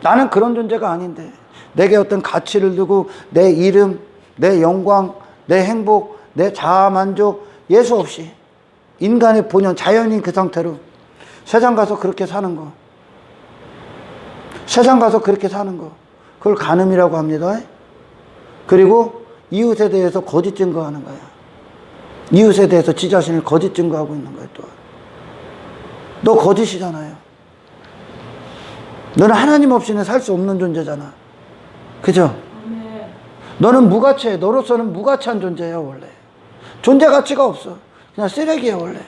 나는 그런 존재가 아닌데 내게 어떤 가치를 두고 내 이름, 내 영광, 내 행복, 내 자아만족, 예수 없이 인간의 본연, 자연인 그 상태로 세상 가서 그렇게 사는 거. 세상 가서 그렇게 사는 거. 그걸 간음이라고 합니다. 그리고 이웃에 대해서 거짓 증거하는 거야. 이웃에 대해서 지 자신을 거짓 증거하고 있는 거예요, 또. 너 거짓이잖아요. 너는 하나님 없이는 살 수 없는 존재잖아. 그죠? 너는 무가치해. 너로서는 무가치한 존재야, 원래. 존재 가치가 없어. 그냥 쓰레기야 원래.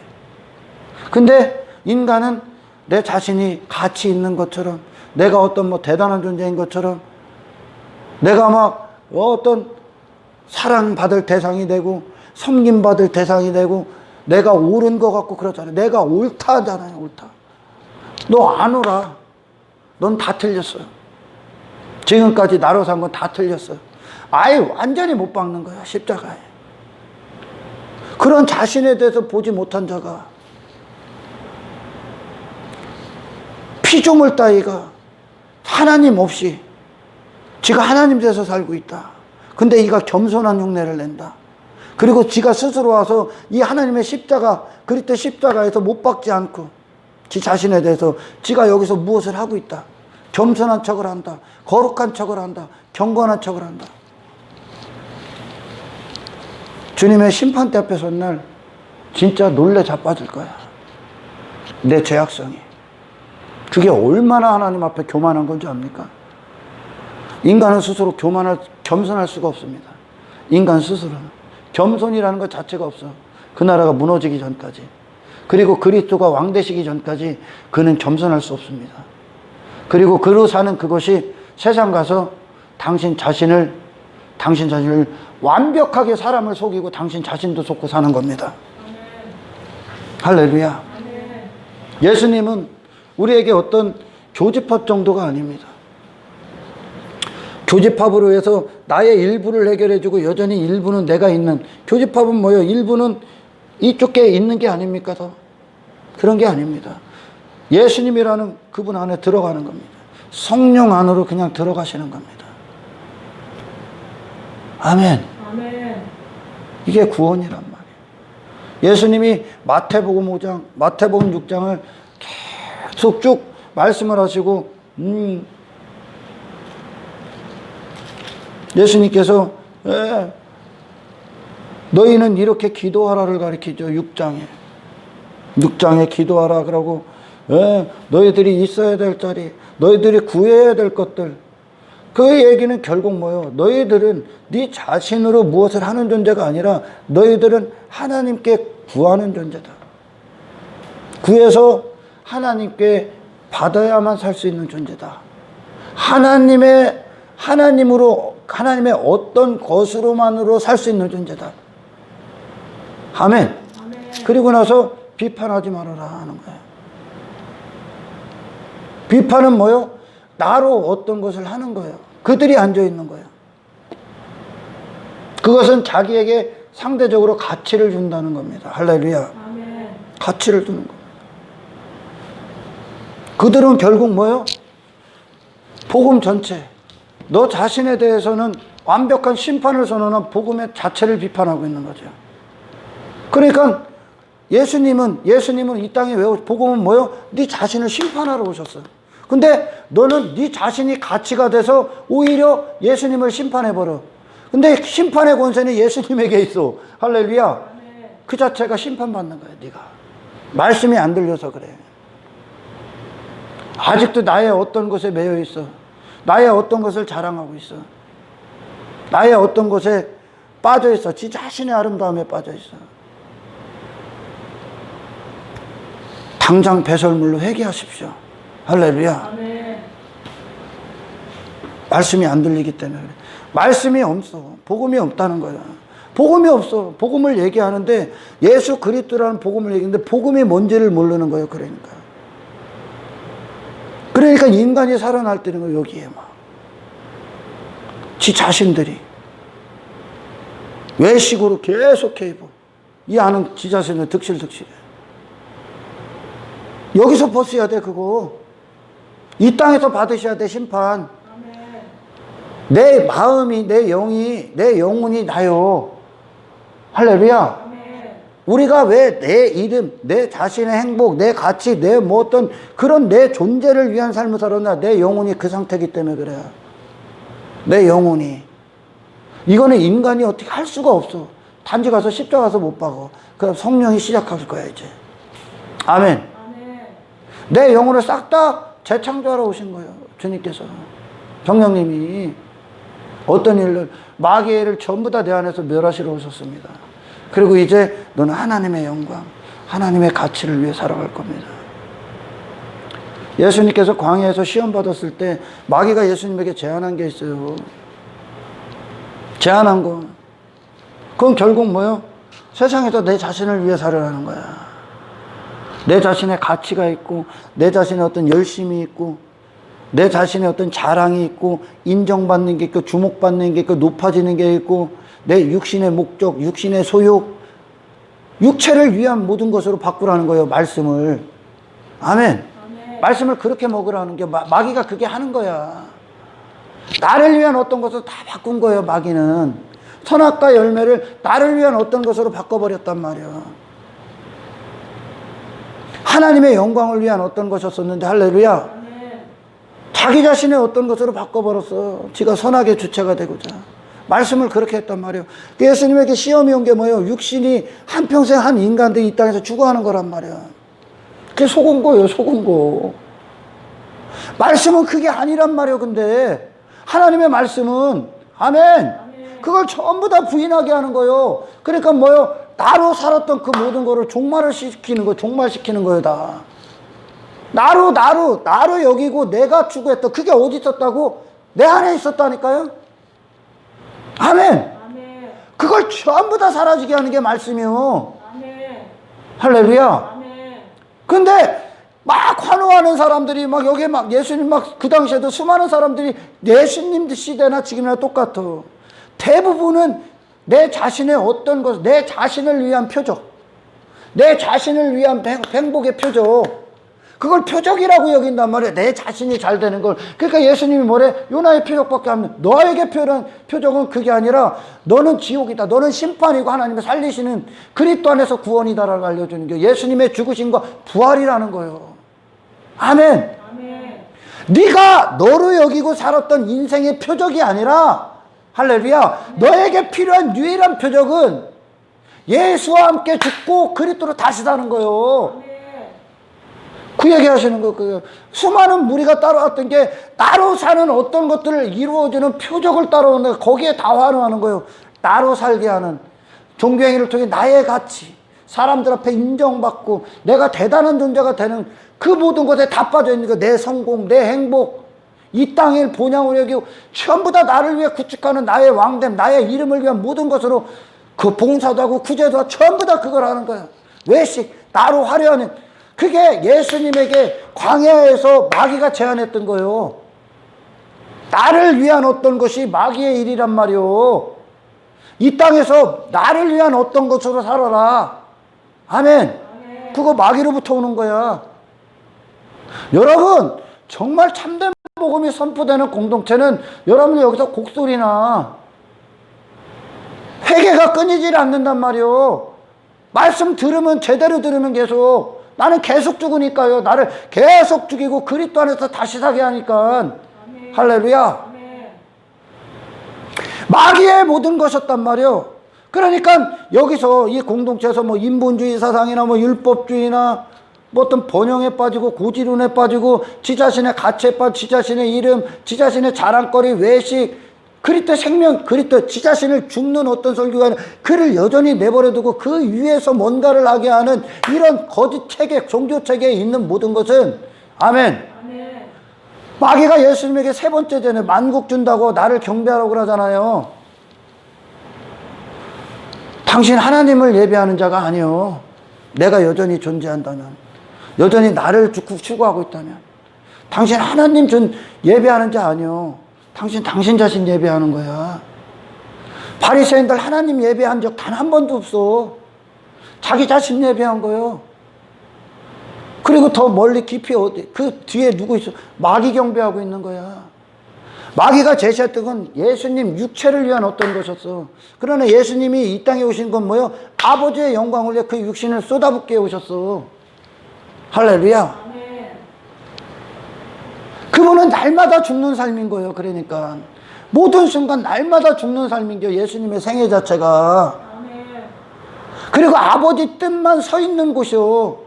근데 인간은 내 자신이 가치 있는 것처럼, 내가 어떤 뭐 대단한 존재인 것처럼, 내가 막 어떤 사랑받을 대상이 되고 섬김받을 대상이 되고 내가 옳은 것 같고 그러잖아요. 내가 옳다잖아요. 옳다. 너 안 옳아. 넌 다 틀렸어요. 지금까지 나로 산 건 다 틀렸어요. 아예 완전히 못 박는 거야, 십자가에. 그런 자신에 대해서 보지 못한 자가, 피조물 따위가 하나님 없이 지가 하나님 돼서 살고 있다. 근데 이가 겸손한 흉내를 낸다. 그리고 지가 스스로 와서 이 하나님의 십자가, 그리스도 십자가에서 못 박지 않고 지 자신에 대해서 지가 여기서 무엇을 하고 있다. 겸손한 척을 한다. 거룩한 척을 한다. 경건한 척을 한다. 주님의 심판대 앞에 선 날 진짜 놀래 자빠질 거야. 내 죄악성이. 그게 얼마나 하나님 앞에 교만한 건지 압니까? 인간은 스스로 겸손할 수가 없습니다. 인간 스스로는. 겸손이라는 것 자체가 없어. 그 나라가 무너지기 전까지. 그리고 그리스도가 왕 되시기 전까지 그는 겸손할 수 없습니다. 그리고 그로 사는 그것이 세상 가서 당신 자신을 완벽하게 사람을 속이고 당신 자신도 속고 사는 겁니다. 할렐루야. 예수님은 우리에게 어떤 교집합 정도가 아닙니다. 교집합으로 해서 나의 일부를 해결해주고 여전히 일부는 내가 있는, 교집합은 뭐예요? 일부는 이쪽에 있는 게 아닙니까? 더 그런 게 아닙니다. 예수님이라는 그분 안에 들어가는 겁니다. 성령 안으로 그냥 들어가시는 겁니다. 아멘. 아멘. 이게 구원이란 말이에요. 예수님이 마태복음 5장, 마태복음 6장을 계속 쭉 말씀을 하시고, 예수님께서 너희는 이렇게 기도하라를 가르치죠. 6장에 기도하라 그러고, 너희들이 있어야 될 자리, 너희들이 구해야 될 것들. 그 얘기는 결국 뭐예요? 너희들은 네 자신으로 무엇을 하는 존재가 아니라 너희들은 하나님께 구하는 존재다. 구해서 하나님께 받아야만 살 수 있는 존재다. 하나님의 어떤 것으로만으로 살 수 있는 존재다. 아멘. 아멘. 그리고 나서 비판하지 말아라 하는 거예요. 비판은 뭐요? 나로 어떤 것을 하는 거예요. 그들이 앉아 있는 거예요. 그것은 자기에게 상대적으로 가치를 준다는 겁니다. 할렐루야. 아멘. 가치를 주는 겁니다. 그들은 결국 뭐예요? 복음 전체, 너 자신에 대해서는 완벽한 심판을 선언한 복음의 자체를 비판하고 있는 거죠. 그러니까 예수님은 이 땅에 왜 복음은 뭐예요? 네 자신을 심판하러 오셨어요. 근데 너는 네 자신이 가치가 돼서 오히려 예수님을 심판해버려. 근데 심판의 권세는 예수님에게 있어. 할렐루야. 그 자체가 심판받는 거야, 네가. 말씀이 안 들려서 그래. 아직도 나의 어떤 것에 매여 있어. 나의 어떤 것을 자랑하고 있어. 나의 어떤 것에 빠져 있어. 지 자신의 아름다움에 빠져 있어. 당장 배설물로 회개하십시오. 할렐루야. 아멘. 말씀이 안 들리기 때문에 그래. 말씀이 없어. 복음이 없다는 거야. 복음이 없어. 복음을 얘기하는데 예수 그리스도라는 복음을 얘기하는데 복음이 뭔지를 모르는 거예요. 그러니까 인간이 살아날 때는 거 여기에 막 지 자신들이 외식으로 계속해 이 안은 지 자신을 득실득실해. 여기서 벗어야 돼. 그거 이 땅에서 받으셔야 돼. 심판. 내 마음이, 내 영혼이 나요. 할렐루야. 우리가 왜 내 이름, 내 자신의 행복, 내 가치, 내 뭐 어떤 그런 내 존재를 위한 삶을 살았나? 내 영혼이 그 상태이기 때문에 그래요. 내 영혼이. 이거는 인간이 어떻게 할 수가 없어. 단지 가서 십자가 가서 못 박어. 그럼 성령이 시작할 거야, 이제. 아멘. 내 영혼을 싹 다 재창조하러 오신 거예요. 주님께서. 성령님이 어떤 일을, 마귀를 전부 다 내 안에서 멸하시러 오셨습니다. 그리고 이제 너는 하나님의 영광, 하나님의 가치를 위해 살아갈 겁니다. 예수님께서 광야에서 시험 받았을 때 마귀가 예수님에게 제안한 게 있어요. 제안한 거. 그건 결국 뭐요? 세상에서 내 자신을 위해 살아라는 거야. 내 자신의 가치가 있고, 내 자신의 어떤 열심이 있고, 내 자신의 어떤 자랑이 있고, 인정받는 게 있고, 주목받는 게 있고, 높아지는 게 있고, 내 육신의 목적, 육신의 소욕, 육체를 위한 모든 것으로 바꾸라는 거예요. 말씀을. 아멘. 말씀을 그렇게 먹으라는 게 마귀가 그게 하는 거야. 나를 위한 어떤 것을 다 바꾼 거예요. 마귀는 선악과 열매를 나를 위한 어떤 것으로 바꿔버렸단 말이야. 하나님의 영광을 위한 어떤 것이었었는데, 할렐루야, 자기 자신의 어떤 것으로 바꿔버렸어. 지가 선악의 주체가 되고자. 말씀을 그렇게 했단 말이에요. 예수님에게 시험이 온 게 뭐예요? 육신이 한평생 한 인간들이 이 땅에서 죽어가는 거란 말이야. 그게 속은 거예요. 속은 거. 말씀은 그게 아니란 말이에요. 근데 하나님의 말씀은, 아멘, 그걸 전부 다 부인하게 하는 거예요. 그러니까 뭐예요? 나로 살았던 그 모든 거를 종말을 시키는 거예요. 종말시키는 거예요. 다 나로 여기고 내가 추구했던 그게 어디 있었다고? 내 안에 있었다니까요. 아멘. 그걸 전부 다 사라지게 하는 게 말씀이요. 할렐루야. 근데 막 환호하는 사람들이 막 여기에 막 예수님 막 그 당시에도 수많은 사람들이 예수님 시대나 지금이나 똑같아. 대부분은 내 자신의 어떤 것, 내 자신을 위한 표적, 내 자신을 위한 행복의 표적, 그걸 표적이라고 여긴단 말이야. 내 자신이 잘 되는 걸. 그러니까 예수님이 뭐래? 요나의 표적밖에 안 돼. 너에게 표현 표적은 그게 아니라 너는 지옥이다, 너는 심판이고 하나님의 살리시는 그리스도 안에서 구원이다라고 알려주는 게 예수님의 죽으심과 부활이라는 거예요. 아멘. 아멘. 네가 너로 여기고 살았던 인생의 표적이 아니라, 할렐루야, 너에게 필요한 유일한 표적은 예수와 함께 죽고 그리스도로 다시 사는 거예요. 그 얘기 하시는 거예요. 수많은 무리가 따라왔던 게 나로 사는 어떤 것들을 이루어주는 표적을 따라오는데 거기에 다 환호하는 거예요. 나로 살게 하는 종교행위를 통해 나의 가치, 사람들 앞에 인정받고 내가 대단한 존재가 되는 그 모든 것에 다 빠져 있는 거. 내 성공, 내 행복, 이 땅을 본향으로 여기고 전부 다 나를 위해 구축하는 나의 왕됨, 나의 이름을 위한 모든 것으로 그 봉사도 하고 구제도 하고 전부 다 그걸 하는 거야. 외식, 나로 화려하는, 그게 예수님에게 광야에서 마귀가 제안했던 거예요. 나를 위한 어떤 것이 마귀의 일이란 말이요. 이 땅에서 나를 위한 어떤 것으로 살아라. 아멘. 그거 마귀로부터 오는 거야. 여러분, 정말 참된 복음이 선포되는 공동체는 여러분들 여기서 곡소리나 회개가 끊이질 않는단 말이요. 말씀 들으면, 제대로 들으면 계속, 나는 계속 죽으니까요. 나를 계속 죽이고 그리스도 안에서 다시 사게 하니까. 아멘. 할렐루야. 아멘. 마귀의 모든 것이었단 말이에요. 그러니까 여기서 이 공동체에서 뭐 인본주의 사상이나 뭐 율법주의나 뭐 어떤 번영에 빠지고 고지론에 빠지고 지 자신의 가치에 빠지고 지 자신의 이름, 지 자신의 자랑거리, 외식, 그리스도 생명, 그리스도 지 자신을 죽는 어떤 설교가 아니라 그를 여전히 내버려두고 그 위에서 뭔가를 하게 하는 이런 거짓 체계, 종교 체계에 있는 모든 것은, 아멘, 아멘. 마귀가 예수님에게 세 번째 전에 만국 준다고 나를 경배하라고 그러잖아요. 당신 하나님을 예배하는 자가 아니요. 내가 여전히 존재한다면, 여전히 나를 추구하고 있다면, 당신 하나님 예배하는 자 아니요. 당신 자신 예배하는 거야. 바리새인들 하나님 예배한 적 단 한 번도 없어. 자기 자신 예배한 거요. 그리고 더 멀리 깊이 어디 그 뒤에 누구 있어? 마귀 경배하고 있는 거야. 마귀가 제시했던 건 예수님 육체를 위한 어떤 것이었어. 그러나 예수님이 이 땅에 오신 건 뭐요? 아버지의 영광을 위해 그 육신을 쏟아붓게 오셨어. 할렐루야. 그분은 날마다 죽는 삶인 거예요. 그러니까 모든 순간 날마다 죽는 삶인 게 예수님의 생애 자체가. 그리고 아버지 뜻만 서 있는 곳이요.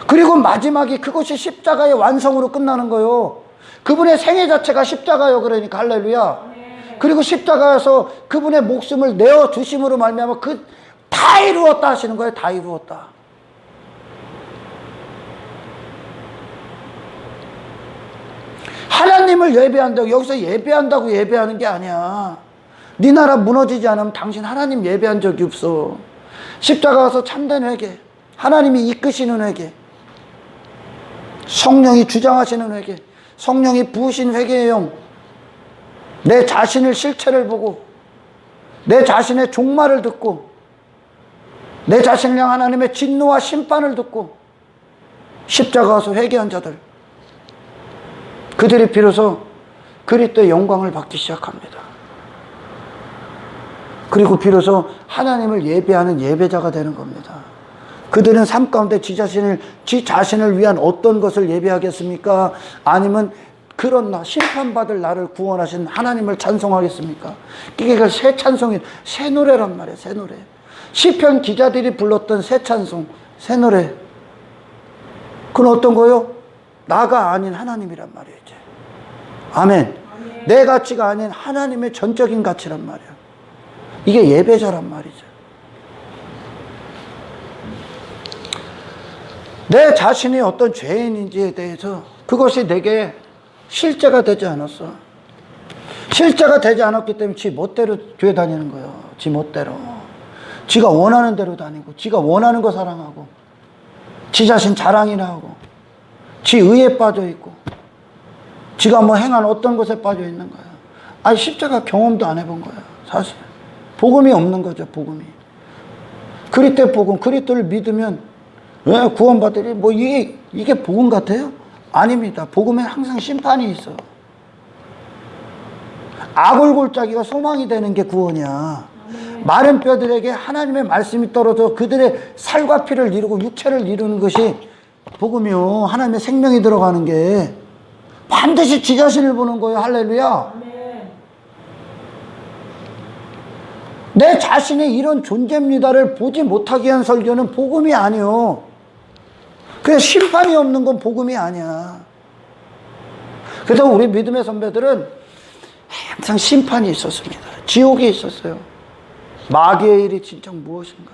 그리고 마지막에 그것이 십자가의 완성으로 끝나는 거예요. 그분의 생애 자체가 십자가요. 그러니까 할렐루야. 그리고 십자가에서 그분의 목숨을 내어 주심으로 말미암아 그 다 이루었다 하시는 거예요. 다 이루었다. 하나님을 예배한다고, 여기서 예배한다고 예배하는 게 아니야. 네 나라 무너지지 않으면 당신 하나님 예배한 적이 없어. 십자가 가서 참된 회개, 하나님이 이끄시는 회개, 성령이 주장하시는 회개, 성령이 부으신 회개의 영, 내 자신을 실체를 보고 내 자신의 종말을 듣고 내 자신을 향한 하나님의 진노와 심판을 듣고 십자가 가서 회개한 자들, 그들이 비로소 그리스도의 영광을 받기 시작합니다. 그리고 비로소 하나님을 예배하는 예배자가 되는 겁니다. 그들은 삶 가운데 지 자신을 위한 어떤 것을 예배하겠습니까? 아니면 그런 나, 심판받을 나를 구원하신 하나님을 찬송하겠습니까? 이게 새 찬송이, 새 노래란 말이에요. 새 노래. 시편 기자들이 불렀던 새 찬송, 새 노래. 그건 어떤 거요? 나가 아닌 하나님이란 말이에요. 이제. 아멘. 내 가치가 아닌 하나님의 전적인 가치란 말이에요. 이게 예배자란 말이죠. 내 자신이 어떤 죄인인지에 대해서 그것이 내게 실제가 되지 않았어. 실제가 되지 않았기 때문에 지 멋대로 교회 다니는 거예요. 지 멋대로. 지가 원하는 대로 다니고, 지가 원하는 거 사랑하고, 지 자신 자랑이나 하고, 지 의에 빠져 있고, 지가 뭐 행한 어떤 것에 빠져 있는 거야. 아니, 십자가 경험도 안 해본 거야, 사실. 복음이 없는 거죠, 복음이. 그리스도의 복음, 그리스도를 믿으면 왜 구원받으리? 뭐 이게 복음 같아요? 아닙니다. 복음엔 항상 심판이 있어. 아골골짜기가 소망이 되는 게 구원이야. 마른 뼈들에게 하나님의 말씀이 떨어져 그들의 살과 피를 이루고 육체를 이루는 것이 복음이요. 하나님의 생명이 들어가는 게 반드시 지 자신을 보는 거예요. 할렐루야. 내 자신의 이런 존재입니다를 보지 못하게 한 설교는 복음이 아니요. 그래서 심판이 없는 건 복음이 아니야. 그래서 우리 믿음의 선배들은 항상 심판이 있었습니다. 지옥이 있었어요. 마귀의 일이 진짜 무엇인가.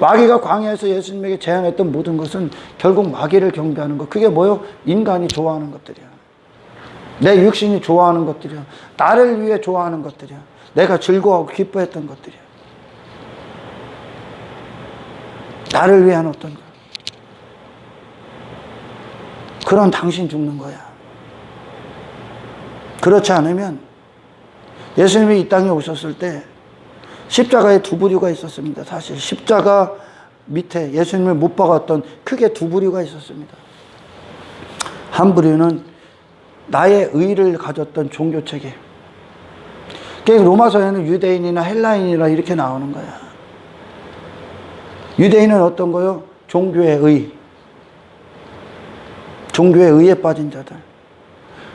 마귀가 광야에서 예수님에게 제안했던 모든 것은 결국 마귀를 경배하는 것. 그게 뭐요? 인간이 좋아하는 것들이야. 내 육신이 좋아하는 것들이야. 나를 위해 좋아하는 것들이야. 내가 즐거워하고 기뻐했던 것들이야. 나를 위한 어떤 것. 그런 당신 죽는 거야. 그렇지 않으면 예수님이 이 땅에 오셨을 때 십자가에 두 부류가 있었습니다. 사실 십자가 밑에 예수님을 못 박았던 크게 두 부류가 있었습니다. 한 부류는 나의 의를 가졌던 종교체계. 그래서 로마서에는 유대인이나 헬라인이나 이렇게 나오는 거야. 유대인은 어떤 거요? 종교의 의. 종교의 의에 빠진 자들.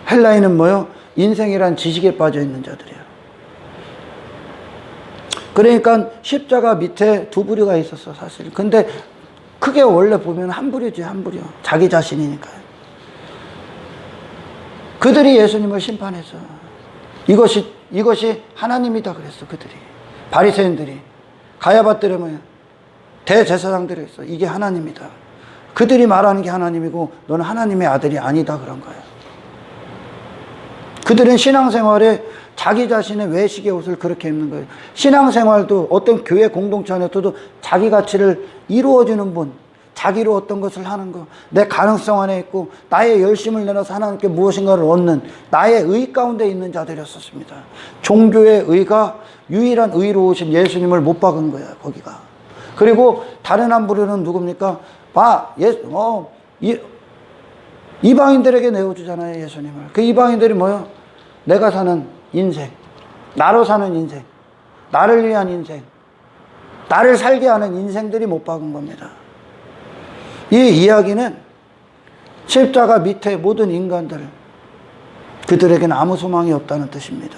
헬라인은 뭐요? 인생이란 지식에 빠져 있는 자들이에요. 그러니까 십자가 밑에 두 부류가 있었어, 사실. 근데 크게 원래 보면 한 부류지, 한 부류. 자기 자신이니까요. 그들이 예수님을 심판했어. 이것이 하나님이다 그랬어, 그들이. 바리새인들이. 가야바들의 뭐야? 대제사장들이 있어. 이게 하나님이다. 그들이 말하는 게 하나님이고 너는 하나님의 아들이 아니다 그런 거예요. 그들은 신앙생활에 자기 자신의 외식의 옷을 그렇게 입는 거예요. 신앙생활도 어떤 교회 공동체 안에서도 자기 가치를 이루어주는 분, 자기로 어떤 것을 하는 거, 내 가능성 안에 있고 나의 열심을 내놔서 하나님께 무엇인가를 얻는 나의 의 가운데 있는 자들이었습니다. 종교의 의가 유일한 의로우신 예수님을 못 박은 거야, 거기가. 그리고 다른 한 부류는 누굽니까? 이방인들에게 내어주잖아요, 예수님을. 그 이방인들이 뭐요? 내가 사는 인생, 나로 사는 인생, 나를 위한 인생, 나를 살게 하는 인생들이 못 박은 겁니다. 이 이야기는 십자가 밑에 모든 인간들, 그들에게는 아무 소망이 없다는 뜻입니다.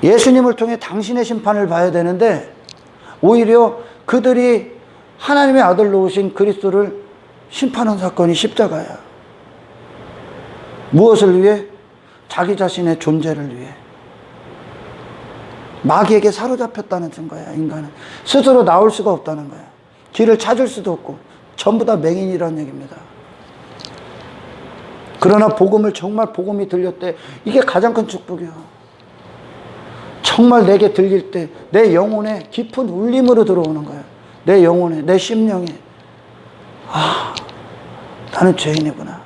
예수님을 통해 당신의 심판을 봐야 되는데 오히려 그들이 하나님의 아들로 오신 그리스도를 심판한 사건이 십자가야. 무엇을 위해? 자기 자신의 존재를 위해. 마귀에게 사로잡혔다는 증거야. 인간은 스스로 나올 수가 없다는 거야. 길을 찾을 수도 없고 전부 다 맹인이라는 얘기입니다. 그러나 복음을 정말 복음이 들렸대. 이게 가장 큰 축복이야. 정말 내게 들릴 때 내 영혼에 깊은 울림으로 들어오는 거야. 내 영혼에, 내 심령에, 아, 나는 죄인이구나.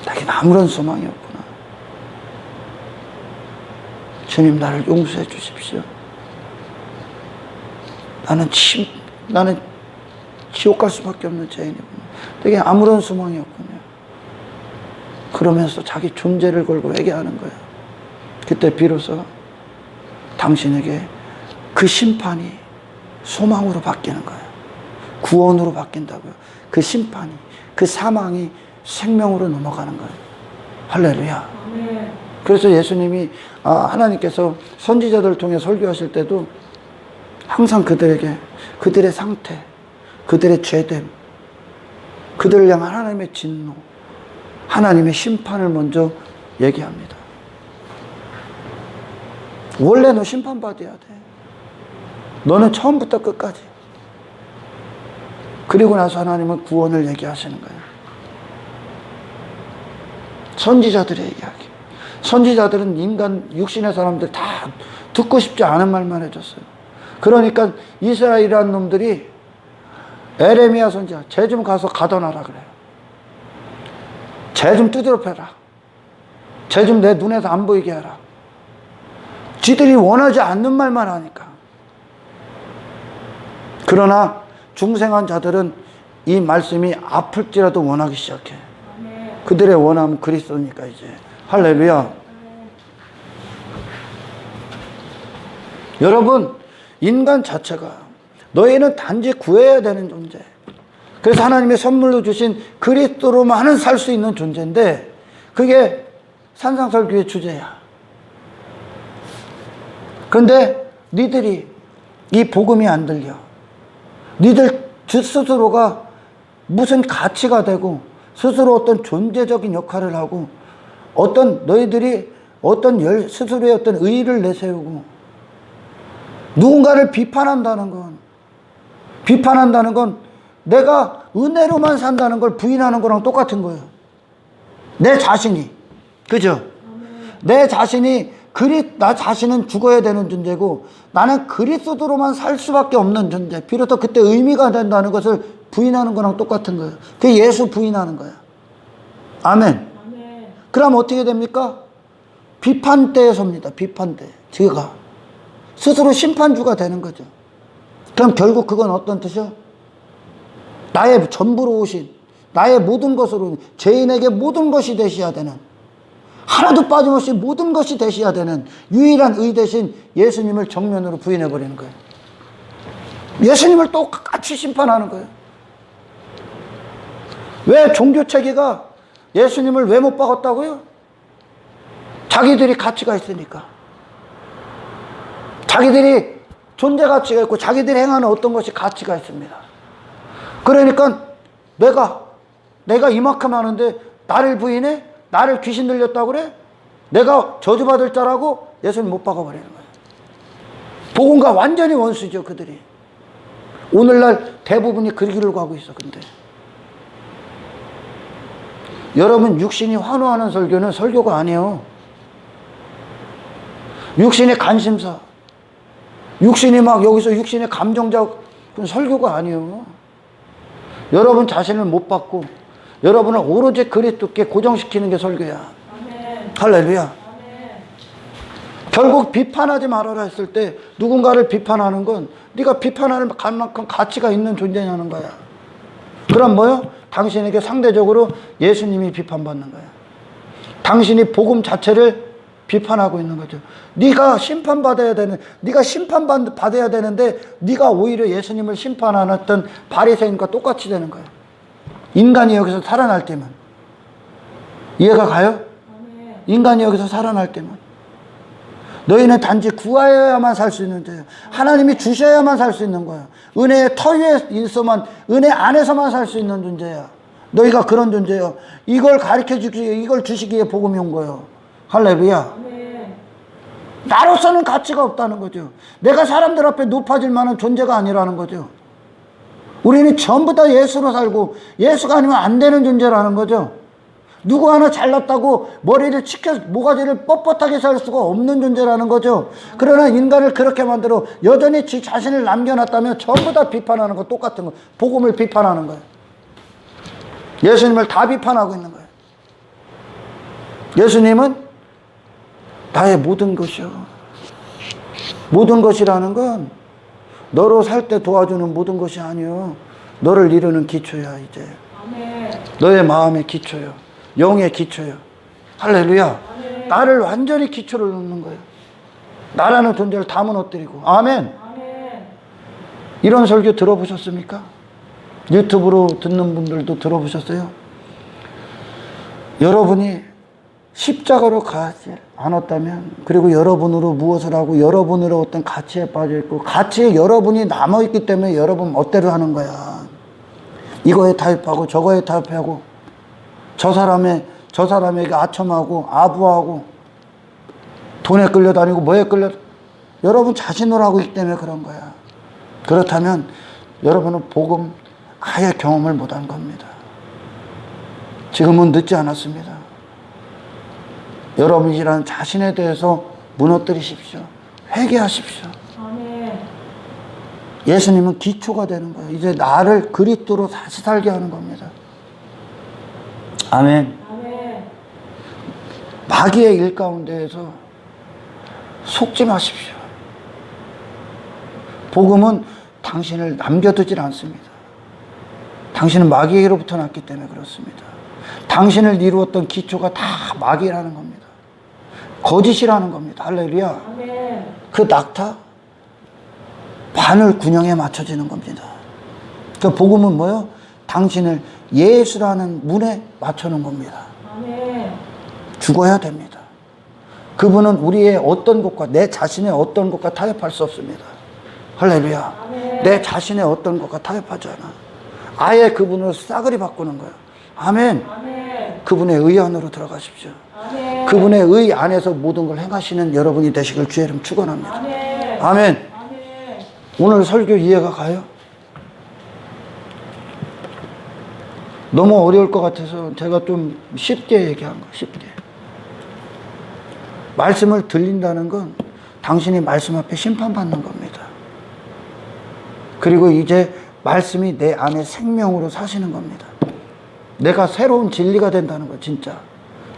나에겐 아무런 소망이 없구나. 주님, 나를 용서해 주십시오. 나는 지옥 갈 수밖에 없는 죄인이구나. 내게 아무런 소망이 없군요. 그러면서 자기 존재를 걸고 회개하는 거예요. 그때 비로소 당신에게 그 심판이 소망으로 바뀌는 거예요. 구원으로 바뀐다고요. 그 심판이, 그 사망이 생명으로 넘어가는 거예요. 할렐루야. 그래서 예수님이, 하나님께서 선지자들을 통해 설교하실 때도 항상 그들에게 그들의 상태, 그들의 죄됨, 그들을 향한 하나님의 진노, 하나님의 심판을 먼저 얘기합니다. 원래 너 심판받아야 돼. 너는 처음부터 끝까지. 그리고 나서 하나님은 구원을 얘기하시는 거예요. 선지자들의 이야기. 선지자들은 인간, 육신의 사람들 다 듣고 싶지 않은 말만 해줬어요. 그러니까 이스라엘이라는 놈들이 에레미야 선지자, 쟤 좀 가서 가둬놔라 그래요. 쟤 좀 두드려 패라. 쟤 좀 내 눈에서 안 보이게 해라. 지들이 원하지 않는 말만 하니까. 그러나 중생한 자들은 이 말씀이 아플지라도 원하기 시작해. 그들의 원함은 그리스도니까 이제. 할렐루야. 여러분, 인간 자체가 너희는 단지 구해야 되는 존재. 그래서 하나님의 선물로 주신 그리스도로만은 살 수 있는 존재인데 그게 산상설교의 주제야. 그런데 니들이 이 복음이 안 들려. 니들 스스로가 무슨 가치가 되고 스스로 어떤 존재적인 역할을 하고 어떤 너희들이 어떤 스스로의 어떤 의의를 내세우고 누군가를 비판한다는 건 내가 은혜로만 산다는 걸 부인하는 거랑 똑같은 거예요. 내 자신이. 그죠? 내 자신이 나 자신은 죽어야 되는 존재고 나는 그리스도로만 살 수밖에 없는 존재. 비로소 그때 의미가 된다는 것을 부인하는 거랑 똑같은 거예요. 그게 예수 부인하는 거야. 아멘. 그럼 어떻게 됩니까? 비판대에 섭니다. 비판대. 제가 스스로 심판주가 되는 거죠. 그럼 결국 그건 어떤 뜻이요? 나의 전부로 오신, 나의 모든 것으로, 죄인에게 모든 것이 되셔야 되는, 하나도 빠짐없이 모든 것이 되셔야 되는 유일한 의 대신 예수님을 정면으로 부인해버리는 거예요. 예수님을 똑같이 심판하는 거예요. 왜 종교체계가 예수님을 왜 못 박았다고요? 자기들이 가치가 있으니까. 자기들이 존재 가치가 있고 자기들이 행하는 어떤 것이 가치가 있습니다. 그러니까 내가 이만큼 하는데 나를 부인해? 나를 귀신 들렸다고 그래? 내가 저주받을 자라고 예수님 못 박아버리는 거예요. 복음과 완전히 원수죠, 그들이. 오늘날 대부분이 그 길을 가고 있어, 근데. 여러분, 육신이 환호하는 설교는 설교가 아니에요. 육신의 관심사, 육신이 막 여기서 육신의 감정적 설교가 아니에요. 여러분 자신을 못 받고 여러분을 오로지 그리스도께 고정시키는 게 설교야. 아멘. 할렐루야. 아멘. 결국 비판하지 말아라 했을 때 누군가를 비판하는 건 네가 비판할 만큼 가치가 있는 존재냐는 거야. 그럼 뭐요? 당신에게 상대적으로 예수님이 비판받는 거야. 당신이 복음 자체를 비판하고 있는 거죠. 네가 심판받아야 되는데 네가 오히려 예수님을 심판하는 어떤 바리새인과 똑같이 되는 거예요. 인간이 여기서 살아날 때만. 이해가 가요? 인간이 여기서 살아날 때만. 너희는 단지 구하여야만 살 수 있는 자예요. 하나님이 주셔야만 살 수 있는 거예요. 은혜의 터 위에 있어만, 은혜 안에서만 살 수 있는 존재야. 너희가 그런 존재예요. 이걸 가르쳐 주시기에, 이걸 주시기에 복음이 온 거예요. 할렐루야. 나로서는 가치가 없다는 거죠. 내가 사람들 앞에 높아질 만한 존재가 아니라는 거죠. 우리는 전부 다 예수로 살고 예수가 아니면 안 되는 존재라는 거죠. 누구 하나 잘났다고 머리를 모가지를 뻣뻣하게 살 수가 없는 존재라는 거죠. 그러나 인간을 그렇게 만들어 여전히 지 자신을 남겨놨다면 전부 다 비판하는 거 똑같은 거. 복음을 비판하는 거예요. 예수님을 다 비판하고 있는 거예요. 예수님은 나의 모든 것이요. 모든 것이라는 건 너로 살 때 도와주는 모든 것이 아니요. 너를 이루는 기초야 이제. 아멘. 너의 마음의 기초요. 영의 기초요. 할렐루야. 아멘. 나를 완전히 기초를 놓는 거예요. 나라는 존재를 다 무너뜨리고. 아멘. 아멘. 이런 설교 들어보셨습니까? 유튜브로 듣는 분들도 들어보셨어요? 여러분이 십자가로 가지 않았다면, 그리고 여러분으로 무엇을 하고 여러분으로 어떤 가치에 빠져 있고 가치에 여러분이 남아있기 때문에 여러분 멋대로 하는 거야. 이거에 타협하고 저거에 타협하고 저 사람에게 아첨하고 아부하고 돈에 끌려다니고 뭐에 여러분 자신으로 하고 있기 때문에 그런 거야. 그렇다면 여러분은 복음 아예 경험을 못한 겁니다. 지금은 늦지 않았습니다. 여러분이라는 자신에 대해서 무너뜨리십시오. 회개하십시오. 아멘. 예수님은 기초가 되는 거예요. 이제 나를 그리스도로 다시 살게 하는 겁니다. 아멘. 아멘. 마귀의 일 가운데에서 속지 마십시오. 복음은 당신을 남겨두질 않습니다. 당신은 마귀에게로부터 났기 때문에 그렇습니다. 당신을 이루었던 기초가 다 마귀라는 겁니다. 거짓이라는 겁니다. 할렐루야. 아멘. 그 낙타 바늘 균형에 맞춰지는 겁니다. 그 복음은 뭐요? 당신을 예수라는 문에 맞춰놓은 겁니다. 아멘. 죽어야 됩니다. 그분은 우리의 어떤 것과 내 자신의 어떤 것과 타협할 수 없습니다. 할렐루야. 아멘. 내 자신의 어떤 것과 타협하지 않아. 아예 그분으로 싸그리 바꾸는 거예요. 아멘. 아멘. 그분의 의 안으로 들어가십시오. 아멘. 그분의 의 안에서 모든 걸 행하시는 여러분이 되시길 주의 이름 축원합니다. 아멘. 아멘. 아멘. 오늘 설교 이해가 가요? 너무 어려울 것 같아서 제가 좀 쉽게 얘기한 거예요. 쉽게. 말씀을 들린다는 건 당신이 말씀 앞에 심판받는 겁니다. 그리고 이제 말씀이 내 안에 생명으로 사시는 겁니다. 내가 새로운 진리가 된다는 거, 진짜.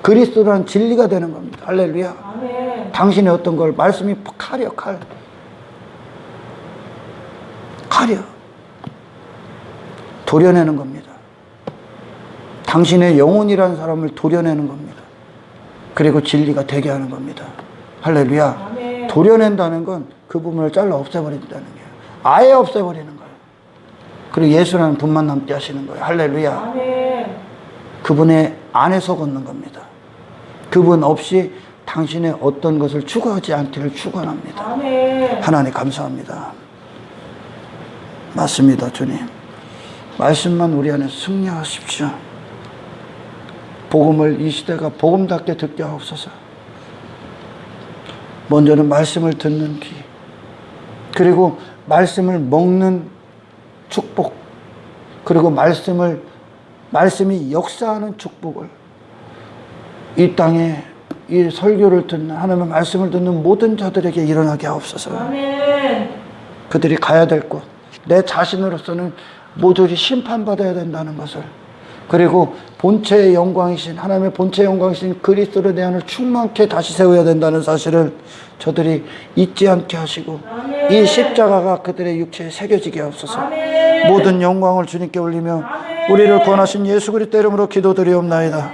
그리스도라는 진리가 되는 겁니다. 할렐루야. 아멘. 당신의 어떤 걸, 말씀이 칼이요, 칼. 칼이요. 도려내는 겁니다. 당신의 영혼이라는 사람을 도려내는 겁니다. 그리고 진리가 되게 하는 겁니다. 할렐루야. 아멘. 도려낸다는 건 그 부분을 잘라 없애버린다는 거예요. 아예 없애버리는 거예요. 그리고 예수라는 분만 남게 하시는 거예요. 할렐루야. 아멘. 그분의 안에서 걷는 겁니다. 그분 없이 당신의 어떤 것을 추구하지 않기를 축원합니다. 아멘. 하나님 감사합니다. 맞습니다, 주님. 말씀만 우리 안에 승리하십시오. 복음을 이 시대가 복음답게 듣게 하옵소서. 먼저는 말씀을 듣는 귀, 그리고 말씀을 먹는 축복, 그리고 말씀이 역사하는 축복을 이 땅에 이 설교를 듣는, 하나님의 말씀을 듣는 모든 자들에게 일어나게 하옵소서. 아멘. 그들이 가야 될 곳, 내 자신으로서는 모조리 심판받아야 된다는 것을, 그리고 본체의 영광이신, 하나님의 본체의 영광이신 그리스도로 내 안을 충만케 다시 세워야 된다는 사실을 저들이 잊지 않게 하시고, 아멘. 이 십자가가 그들의 육체에 새겨지게 하옵소서. 아멘. 모든 영광을 주님께 올리며, 아멘. 우리를 구원하신 예수 그리스도 이름으로 기도드리옵나이다.